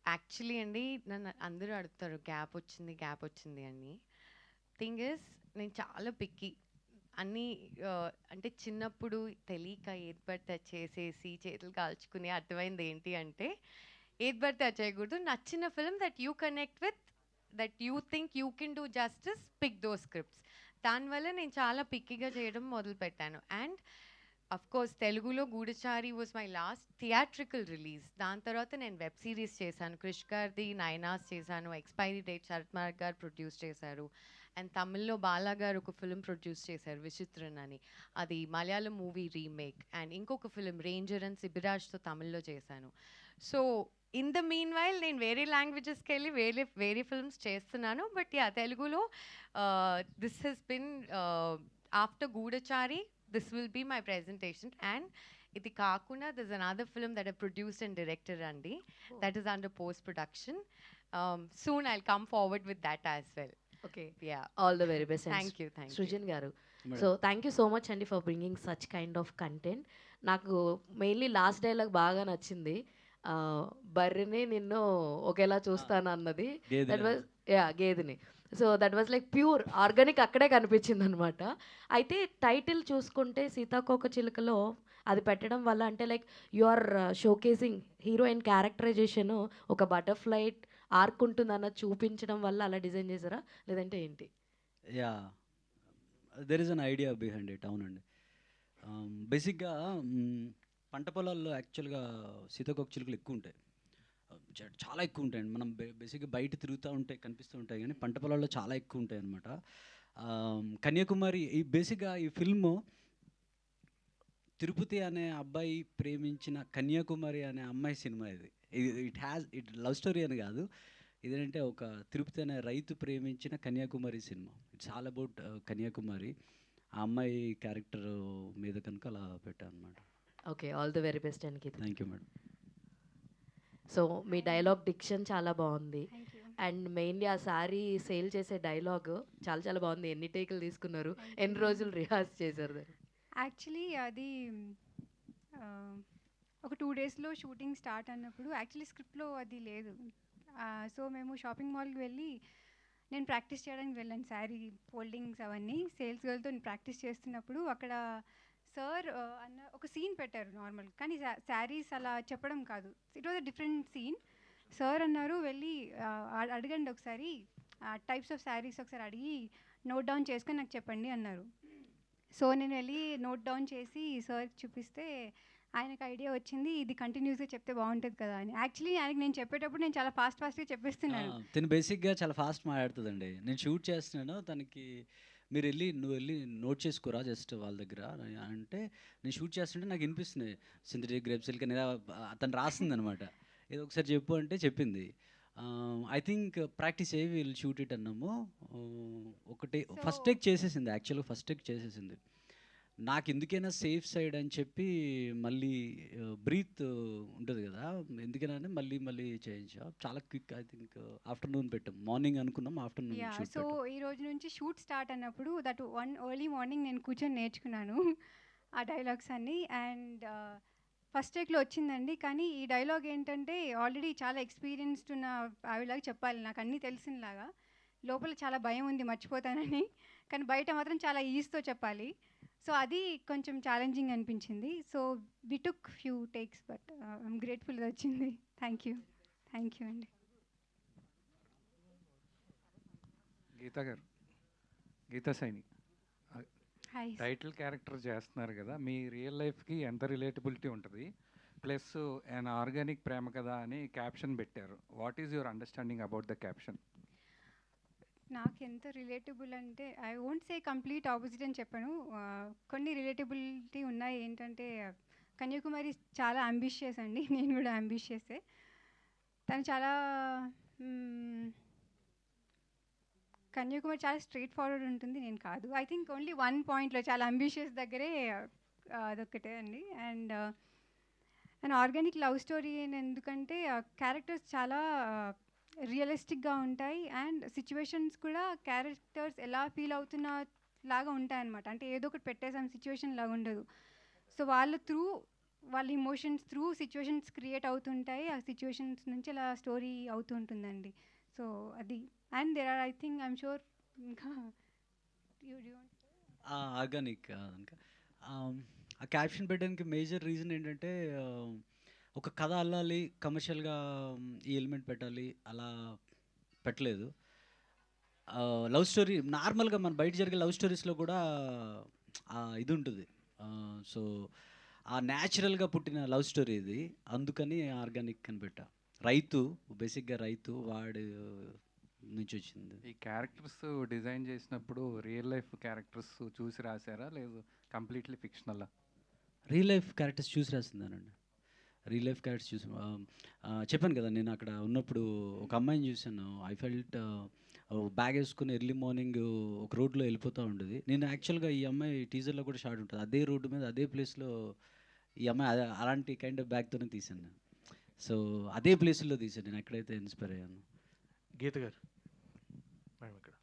Actually అండి, నన్ను అందరూ అడుగుతారు గ్యాప్ వచ్చింది అని. థింగ్ ఇస్, నేను చాలా పిక్కి. అన్నీ అంటే చిన్నప్పుడు తెలియక ఏది పడితే అది చేసేసి చేతులు కాల్చుకుని అర్థమైంది ఏంటి అంటే, ఏది పడితే అది చేయకూడదు. నచ్చిన film that you connect with, that you think you can do justice, pick those scripts. దానివల్ల నేను చాలా పిక్కిగా చేయడం మొదలుపెట్టాను. అండ్ అఫ్ కోర్స్ తెలుగులో Goodachari was my last theatrical release. దాని తర్వాత నేను వెబ్ సిరీస్ చేశాను, క్రిష్ గారిది నైనాస్ చేశాను, ఎక్స్పైరీ డేట్ శరత్ కుమార్ గారు ప్రొడ్యూస్ చేశారు. అండ్ తమిళ్లో బాలా గారు ఒక ఫిల్మ్ ప్రొడ్యూస్ చేశారు, విచిత్రన్ అని, అది మలయాళం మూవీ రీమేక్. అండ్ ఇంకొక ఫిల్మ్ రేంజర్ అండ్ సిబిరాజ్తో తమిళ్లో చేశాను. So in the meanwhile నేను వేరే లాంగ్వేజెస్కి వెళ్ళి వేరే ఫిల్మ్స్ చేస్తున్నాను. బట్ యా, తెలుగులో this he's been after Goodachari, this will be my presentation. And ఇది కాకుండా there's another film that I produced and directed andi, that is under post production. Soon I'll come forward with that as well. Okay, yeah, all the very best. thank you. Srujan garu, so thank you so much andi for bringing such kind of content. నాకు mainly last dialogue బాగా నచ్చింది. బర్రెని నిన్ను ఒకేలా చూస్తాను అన్నది. That was గేదెని. So that was like pure organic, అక్కడే కనిపించింది అనమాట. అయితే టైటిల్ చూసుకుంటే సీతాకోక చిలుకలో అది పెట్టడం వల్ల అంటే like you are showcasing heroine characterisation, ఒక బటర్ఫ్లై ఆర్క్ ఉంటుందన్న చూపించడం వల్ల అలా డిజైన్ చేశారా, లేదంటే ఏంటి? Yeah, there is an idea behind it. అవునండి, బేసిక్గా పంట పొలాల్లో యాక్చువల్గా సీతాకోక చిలుకలు ఎక్కువ ఉంటాయి, చాలా ఎక్కువ ఉంటాయండి. మనం బేసిక్గా బయట తిరుగుతూ ఉంటే కనిపిస్తూ ఉంటాయి, కానీ పంట పొలాల్లో చాలా ఎక్కువ ఉంటాయి అన్నమాట. కన్యాకుమారి ఈ బేసిక్గా ఈ ఫిల్ము తిరుపతి అనే అబ్బాయి ప్రేమించిన కన్యాకుమారి అనే అమ్మాయి సినిమా. ఇట్ లవ్ స్టోరీ అని కాదు, ఇదేంటంటే ఒక తిరుపతి అనే రైతు ప్రేమించిన Kanyakumari cinema. It's all about Kanyakumari. ఆ అమ్మాయి క్యారెక్టర్ మీద కనుక అలా పెట్టాను అనమాట. Okay, all the very best and thank you madam. So మీ డైలాగ్ డిక్షన్ చాలా బాగుంది. అండ్ మెయిన్లీ ఆ శారీ సేల్ చేసే డైలాగ్ చాలా చాలా బాగుంది. ఎన్ని టేకులు తీసుకున్నారు, ఎన్ని రోజులు రిహార్స్ చేశారు? యాక్చువల్లీ అది ఒక 2 డేస్లో షూటింగ్ స్టార్ట్ అన్నప్పుడు యాక్చువల్లీ స్క్రిప్ట్లో అది లేదు. సో మేము షాపింగ్ మాల్కి వెళ్ళి నేను ప్రాక్టీస్ చేయడానికి వెళ్ళాను, శారీ ఫోల్డింగ్స్ అవన్నీ సేల్స్ గర్ల్తో నేను ప్రాక్టీస్ చేస్తున్నప్పుడు అక్కడ సార్ అన్న ఒక సీన్ పెట్టారు నార్మల్, కానీ శారీస్ అలా చెప్పడం కాదు, it was a different scene. Sir అన్నారు వెళ్ళి అడగండి ఒకసారి, టైప్స్ ఆఫ్ శారీస్ ఒకసారి అడిగి నోట్ డౌన్ చేసుకొని నాకు చెప్పండి అన్నారు. సో నేను వెళ్ళి నోట్ డౌన్ చేసి సార్కి చూపిస్తే ఆయనకు ఐడియా వచ్చింది, ఇది కంటిన్యూస్గా చెప్తే బాగుంటుంది కదా అని. యాక్చువల్లీ ఆయనకి నేను చెప్పేటప్పుడు నేను చాలా ఫాస్ట్గా చెప్పేస్తున్నాను. తను బేసిక్గా చాలా ఫాస్ట్ మాట్లాడుతుందండి. నేను షూట్ చేస్తున్నాను, తనకి నువ్వు వెళ్ళి నోట్ చేసుకోరా జస్ట్ వాళ్ళ దగ్గర అంటే, నేను షూట్ చేస్తుంటే నాకు వినిపిస్తుంది సింథటిక్ గ్రేప్ సిల్క్ అనేది అతను రాస్తుంది అనమాట. ఏదో ఒకసారి చెప్పు అంటే చెప్పింది. ఐ థింక్ ప్రాక్టీస్ అయ్యి వీళ్ళు షూట్ ఇట్ అన్నాము. ఒకటి ఫస్ట్ టేక్ చేసేసింది, యాక్చువల్గా ఫస్ట్ టేక్ చేసేసింది. నాకు ఎందుకైనా సేఫ్ సైడ్ అని చెప్పి మళ్ళీ బ్రీత్ ఉంటుంది కదా, ఎందుకైనా అని మళ్ళీ మళ్ళీ చేయించా. చాలా క్విక్, ఐ థింక్ ఆఫ్టర్నూన్ పెట్టాం, మార్నింగ్ అనుకున్నాం, ఆఫ్టర్నూన్ యా షూట్ సో పెట్టాం. ఈ రోజు నుంచి షూట్ స్టార్ట్ అన్నప్పుడు దట్ ఎర్లీ మార్నింగ్ నేను కూర్చొని నేర్చుకున్నాను ఆ డైలాగ్స్ అన్నీ. అండ్ ఫస్ట్ టేక్లో వచ్చిందండి. కానీ ఈ డైలాగ్ ఏంటంటే ఆల్రెడీ చాలా ఎక్స్పీరియన్స్డ్ ఉన్న ఆవిడలాగా చెప్పాలి, నాకు అన్నీ తెలిసినలాగా. లోపల చాలా భయం ఉంది మర్చిపోతానని, కానీ బయట మాత్రం చాలా ఈజీతో చెప్పాలి. సో అది కొంచెం ఛాలెంజింగ్ అనిపించింది. So we took few takes, but I'm grateful ఇది వచ్చింది. థ్యాంక్ యూ అండి. గీతా గారు, Geeta Saini hi. Title character చేస్తున్నారు కదా, మీ రియల్ లైఫ్కి ఎంత రిలేటబిలిటీ ఉంటుంది, ప్లస్ an ఆర్గానిక్ ప్రేమ కదా అని క్యాప్షన్ పెట్టారు. What is your understanding about the caption? నాకు ఎంత రిలేటబుల్ అంటే I won't say complete opposite అని చెప్పాను. కొన్ని రిలేటబిలిటీ ఉన్నాయి. ఏంటంటే కన్యాకుమారి చాలా అంబిషియస్ అండి, నేను కూడా అంబిషియసే. తను చాలా కన్యాకుమారి చాలా స్ట్రైట్ ఫార్వర్డ్ ఉంటుంది, నేను కాదు. ఐ థింక్ ఓన్లీ వన్ పాయింట్లో చాలా అంబిషియస్ దగ్గరే అదొక్కటే అండి. అండ్ ఆర్గానిక్ లవ్ స్టోరీ ఎందుకంటే క్యారెక్టర్స్ చాలా రియలిస్టిక్గా ఉంటాయి. అండ్ సిచ్యువేషన్స్ కూడా క్యారెక్టర్స్ ఎలా ఫీల్ అవుతున్న లాగా ఉంటాయన్నమాట. అంటే ఏదో ఒకటి పెట్టేసాం సిచ్యువేషన్ లాగా ఉండదు. సో వాళ్ళ ఇమోషన్స్ త్రూ సిచ్యువేషన్స్ క్రియేట్ అవుతుంటాయి. ఆ సిచ్యువేషన్స్ నుంచి అలా స్టోరీ అవుతూ ఉంటుందండి. సో అది. And there are I think I'm sure ఇంకా ఆర్గానిక్ ఆ క్యాప్షన్ పెట్టడానికి మేజర్ రీజన్ ఏంటంటే ఒక కథ అల్లాలి, కమర్షియల్గా ఈ ఎలిమెంట్ పెట్టాలి అలా పెట్టలేదు. లవ్ స్టోరీ నార్మల్గా మన బయట జరిగే లవ్ స్టోరీస్లో కూడా ఇది ఉంటుంది. సో ఆ న్యాచురల్గా పుట్టిన లవ్ స్టోరీ ఇది, అందుకని ఆర్గానిక్ అని పెట్టా. బేసిక్గా రైతు వాడి నుంచి వచ్చింది. ఈ క్యారెక్టర్స్ డిజైన్ చేసినప్పుడు రియల్ లైఫ్ క్యారెక్టర్స్ చూసి రాశారా, లేదు కంప్లీట్లీ ఫిక్షనలా? రియల్ లైఫ్ క్యారెక్టర్స్ చూసి రాసిందానండి. రియల్ లైఫ్ క్యారెక్టర్స్ చూసి చెప్పాను కదా, నేను అక్కడ ఉన్నప్పుడు ఒక అమ్మాయిని చూశాను. ఐ ఫెల్ట్ బ్యాగ్ వేసుకుని ఎర్లీ మార్నింగ్ ఒక రోడ్లో వెళ్ళిపోతూ ఉండేది. నేను యాక్చువల్గా ఈ అమ్మాయి టీజర్లో కూడా షార్ట్ ఉంటుంది, అదే రోడ్డు మీద అదే ప్లేస్లో ఈ అమ్మాయి అలాంటి కైండ్ ఆఫ్ బ్యాగ్తోనే తీశాను నేను. సో అదే ప్లేస్లో తీశాను నేను, ఎక్కడైతే ఇన్స్పైర్ అయ్యాను. గీత గారు మేడం ఇక్కడ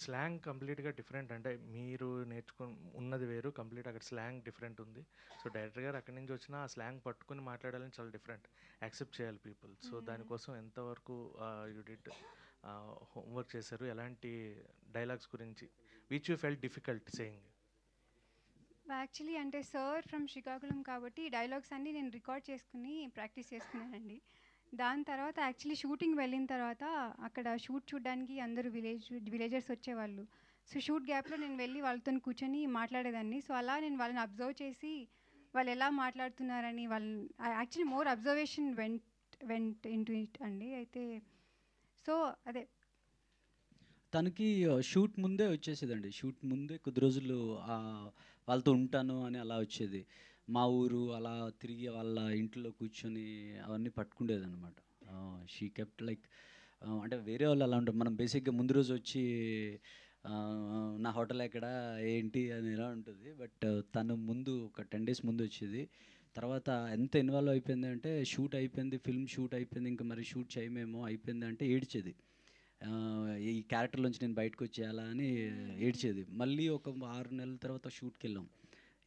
స్లాంగ్ కంప్లీట్గా డిఫరెంట్, అంటే మీరు ఉన్నది వేరు, కంప్లీట్ అక్కడ స్లాంగ్ డిఫరెంట్ ఉంది. సో డైరెక్టర్ గారు అక్కడి నుంచి వచ్చిన ఆ స్లాంగ్ పట్టుకుని మాట్లాడాలని చాలా డిఫరెంట్, యాక్సెప్ట్ చేయాలి పీపుల్. సో దానికోసం ఎంతవరకు యూ డిడ్ హోంవర్క్ చేశారు, ఎలాంటి డైలాగ్స్ గురించి which you felt difficult saying? Actually అంటే సార్ ఫ్రమ్ శ్రీకాకుళం కాబట్టి డైలాగ్స్ అన్నీ నేను రికార్డ్ చేసుకుని ప్రాక్టీస్ చేసుకున్నానండి. దాని తర్వాత యాక్చువల్లీ షూటింగ్ వెళ్ళిన తర్వాత అక్కడ షూట్ చూడడానికి అందరూ విలేజర్స్ వచ్చేవాళ్ళు. సో షూట్ గ్యాప్లో నేను వెళ్ళి వాళ్ళతో కూర్చొని మాట్లాడేదాన్ని. సో అలా నేను వాళ్ళని అబ్జర్వ్ చేసి వాళ్ళు ఎలా మాట్లాడుతున్నారని actually more observation vent into it అండి. అయితే సో అదే తనకి షూట్ ముందే వచ్చేసేదండి. షూట్ ముందే కొద్ది రోజులు వాళ్ళతో ఉంటాను అని అలా వచ్చేది. మా ఊరు అలా తిరిగి వాళ్ళ ఇంట్లో కూర్చొని అవన్నీ పట్టుకుండేదన్నమాట. షీ కెప్ట్ లైక్ అంటే వేరే వాళ్ళు అలా ఉంటారు. మనం బేసిక్గా ముందు రోజు వచ్చి నా హోటల్ ఎక్కడ ఏంటి అని ఎలా ఉంటుంది. బట్ తను ముందు ఒక 10 days ముందు వచ్చేది. తర్వాత ఎంత ఇన్వాల్వ్ అయిపోయింది అంటే షూట్ అయిపోయింది, ఫిల్మ్ షూట్ అయిపోయింది, ఇంకా మరి షూట్ చేయమేమో అయిపోయింది అంటే ఏడ్చేది. ఈ క్యారెక్టర్లోంచి నేను బయటకు వచ్చేయాలా అని ఏడ్చేది. మళ్ళీ ఒక 6 నెలల తర్వాత షూట్కి వెళ్ళాం,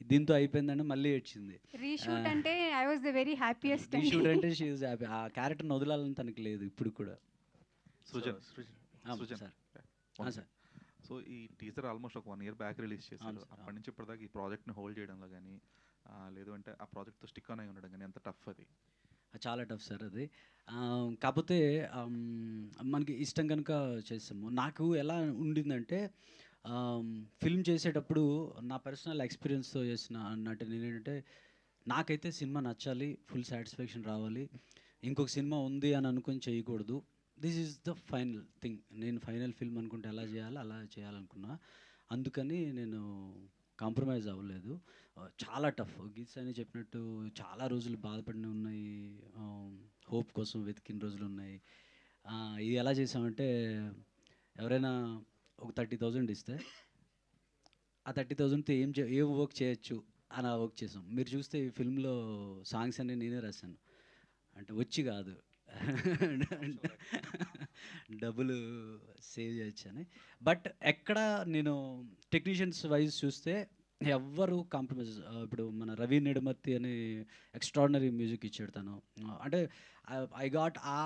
దీంతో అయిపోయిందని మళ్ళీ ఏడ్చింది. రీషూట్ అంటే I was the very happiest. Reshoot అంటే షీ ఈజ్ హ్యాపీ. ఆ క్యారెక్టర్ని వదలాలని తనకి లేదు ఇప్పుడు కూడా. సృజన్ సార్. సో ఈ టీజర్ ఆల్మోస్ట్ ఒక 1 year బ్యాక్ రిలీజ్ చేశారు. అప్పటి నుంచి ఇప్పటిదాకా ఈ ప్రాజెక్ట్ని హోల్డ్ చేయడంలో కానీ లేదు అంటే ఆ ప్రాజెక్ట్తో స్టిక్ ఆన్ అయి ఉండడం కానీ ఎంత టఫ్ అది? చాలా టఫ్ సార్ అది. కాకపోతే మనకి ఇష్టం కనుక చేస్తాము. నాకు ఎలా ఉండిందంటే ఫిల్మ్ చేసేటప్పుడు నా పర్సనల్ ఎక్స్పీరియన్స్తో చేసిన అన్నట్టు నేనేంటంటే నాకైతే సినిమా నచ్చాలి, ఫుల్ సాటిస్ఫాక్షన్ రావాలి, ఇంకొక సినిమా ఉంది అని అనుకొని చేయకూడదు. This is the final thing. నేను ఫైనల్ ఫిల్మ్ అనుకుంటే ఎలా చేయాలో అలా చేయాలనుకున్నా. అందుకని నేను కాంప్రమైజ్ అవ్వలేదు. చాలా టఫ్. గీత అని చెప్పినట్టు చాలా రోజులు బాధపడిన ఉన్నాయి, హోప్ కోసం వెతికిన రోజులు ఉన్నాయి. ఇది ఎలా చేసామంటే ఎవరైనా ఒక 30,000 ఇస్తే ఆ 30,000తో ఏం వర్క్ చేయొచ్చు అలా వర్క్ చేసాం. మీరు చూస్తే ఈ ఫిల్మ్లో సాంగ్స్ అన్నీ నేనే రాశాను. అంటే వచ్చి కాదు డబ్బులు సేవ్ చేయొచ్చని. బట్ ఎక్కడ నేను టెక్నీషియన్స్ వైజ్ చూస్తే ఎవ్వరు కాంప్రమైజ్. ఇప్పుడు మన రవి నెడుమర్తి అని ఎక్స్ట్రాడినరీ మ్యూజిక్ ఇచ్చాడు తను. అంటే ఐ గాట్ ఆ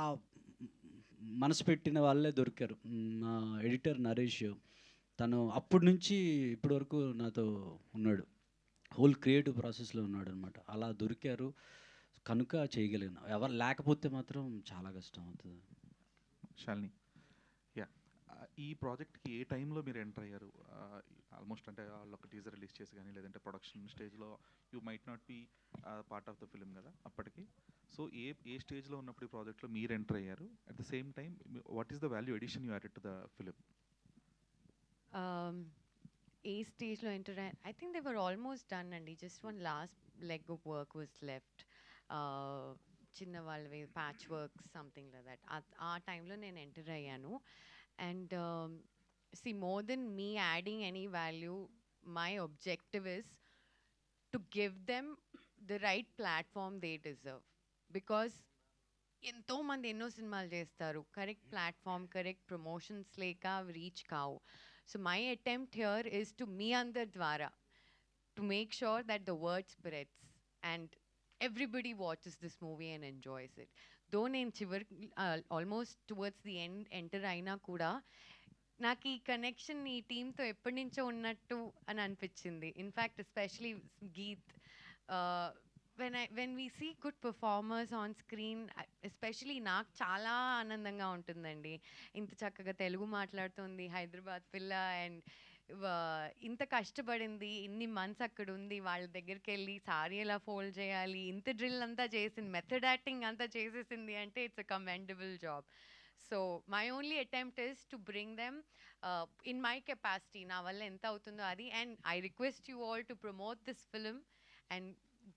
మనసు పెట్టిన వాళ్ళే దొరికారు. మా ఎడిటర్ నరేష్, తను అప్పటి నుంచి ఇప్పటి వరకు నాతో ఉన్నాడు, హోల్ క్రియేటివ్ ప్రాసెస్లో ఉన్నాడు అనమాట. అలా దొరికారు కనుక చేయగలిగిన. ఎవరు లేకపోతే మాత్రం చాలా కష్టం అవుతుంది. శాలిని, యా, ఈ ప్రాజెక్ట్కి ఏ టైంలో మీరు ఎంటర్ అయ్యారు? ఆల్మోస్ట్ అంటే వాళ్ళు ఒక టీజర్ రిలీజ్ చేసి కానీ లేదంటే ప్రొడక్షన్ స్టేజ్లో you might not be part of the film కదా అప్పటికి. సో ఏ స్టేజ్లో ఉన్నప్పుడు ఈ ప్రాజెక్ట్లో మీరు ఎంటర్ అయ్యారు? At the same time what is the value edition you added to the film? ఏ స్టేజ్లో ఎంటర్ అయ్యారు? I think they were almost done అండి. Just one last leg of work was left. చిన్న వాళ్ళవి patch work something like that. ఆ టైంలో నేను enter అయ్యాను. And see, more than me adding any value, my objective is to give them the right platform they deserve. Because ఎంతో మంది ఎన్నో సినిమాలు చేస్తారు, కరెక్ట్ ప్లాట్ఫామ్ కరెక్ట్ ప్రమోషన్స్ లేక రీచ్ కావు. So my attempt here is to మీ అందరి ద్వారా to make sure that the word spreads and everybody watches this movie and enjoys it. Though నేను చివరికి almost towards the end enter అయినా కూడా నాకు ఈ కనెక్షన్ ఈ టీంతో ఎప్పటి నుంచో ఉన్నట్టు అని అనిపించింది. In fact especially Geet, when we see good performers on screen, especially నాకు చాలా ఆనందంగా ఉంటుందండి. ఇంత చక్కగా తెలుగు మాట్లాడుతుంది, హైదరాబాద్ పిల్ల, అండ్ ఇంత కష్టపడింది, ఇన్ని మంత్స్ అక్కడ ఉంది, వాళ్ళ దగ్గరికి వెళ్ళి సారీ ఎలా ఫోల్డ్ చేయాలి, ఇంత డ్రిల్ అంతా చేసింది, మెథడ్ యాక్టింగ్ అంతా చేసేసింది అంటే it's a commendable job. So my only attempt is to bring them in my capacity, na valla enta avutundo adi, and I request you all to promote this film and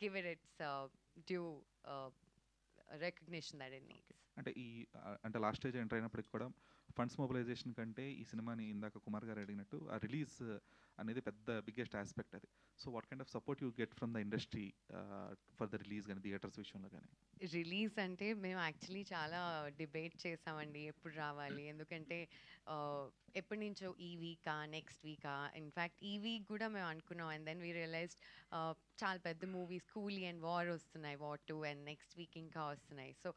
give it its due recognition that it needs. అంటే last stage enter అయినప్పటికి కూడా funds mobilisation కంటే ఈ సినిమాని ఇందాక కుమార్ గారు అడిగినట్టు ఆ రిలీజ్ అనేది పెద్ద బిగ్గెస్ట్ ఆస్పెక్ట్ అది. So what kind of support you get from the industry for the release కానీ థియేటర్స్ విషయంలో కానీ? రిలీజ్ అంటే మేము యాక్చువల్లీ చాలా డిబేట్ చేసామండి ఎప్పుడు రావాలి, ఎందుకంటే ఎప్పటి నుంచో ఈ వీకా నెక్స్ట్ వీకా, ఇన్ఫ్యాక్ట్ ఈ వీక్ కూడా మేము అనుకున్నాం. అండ్ దెన్ వీ రియలైజ్డ్ చాలా పెద్ద మూవీస్ కూలీ అండ్ వార్ వస్తున్నాయి, వార్ 2, అండ్ నెక్స్ట్ వీక్ ఇంకా వస్తున్నాయి. సో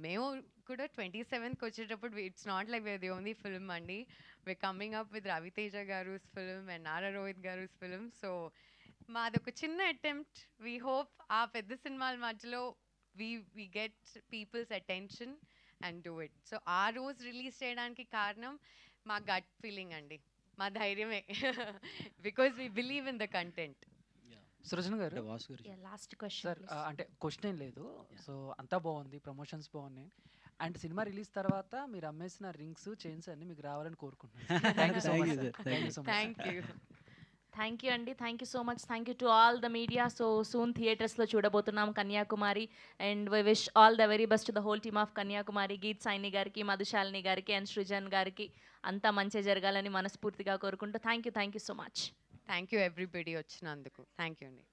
మేము కూడా 27th వచ్చేటప్పుడు it's not like where the only film అండి. we're coming up with Raviteja Garu's film and Nara Rohit Garu's film. So మాదొక చిన్న అటెంప్ట్. వీ హోప్ ఆ పెద్ద సినిమాల మధ్యలో we get people's attention and do it. So ఆ రోజు release చేయడానికి కారణం మా గట్ ఫీలింగ్ అండి, మా ధైర్యమే. Because we believe in the content. సృజన గారు, లాస్ట్ క్వశ్చన్ సార్, అంటే క్వశ్చన్ ఏం లేదు. సో అంతా బాగుంది, ప్రమోషన్స్ బాగున్నాయి, అండ్ సినిమా రిలీజ్ తర్వాత మీరు అమ్మేసిన రింగ్స్ చైన్స్ అన్ని మీకు రావాలని కోరుకుంటున్నాను. Thank you so much. Thank you అండి, thank you so much. Thank you to all the media. So soon థియేటర్స్లో చూడబోతున్నాం Kanyakumari, and we wish all the very best to the whole team of Kanyakumari. Geet Saini గారికి, మధుశాలిని గారికి, అండ్ సృజన్ గారికి అంతా మంచి జరగాలని మనస్ఫూర్తిగా కోరుకుంటూ thank you so much. Thank you everybody వచ్చినందుకు. థ్యాంక్ యూ అండి.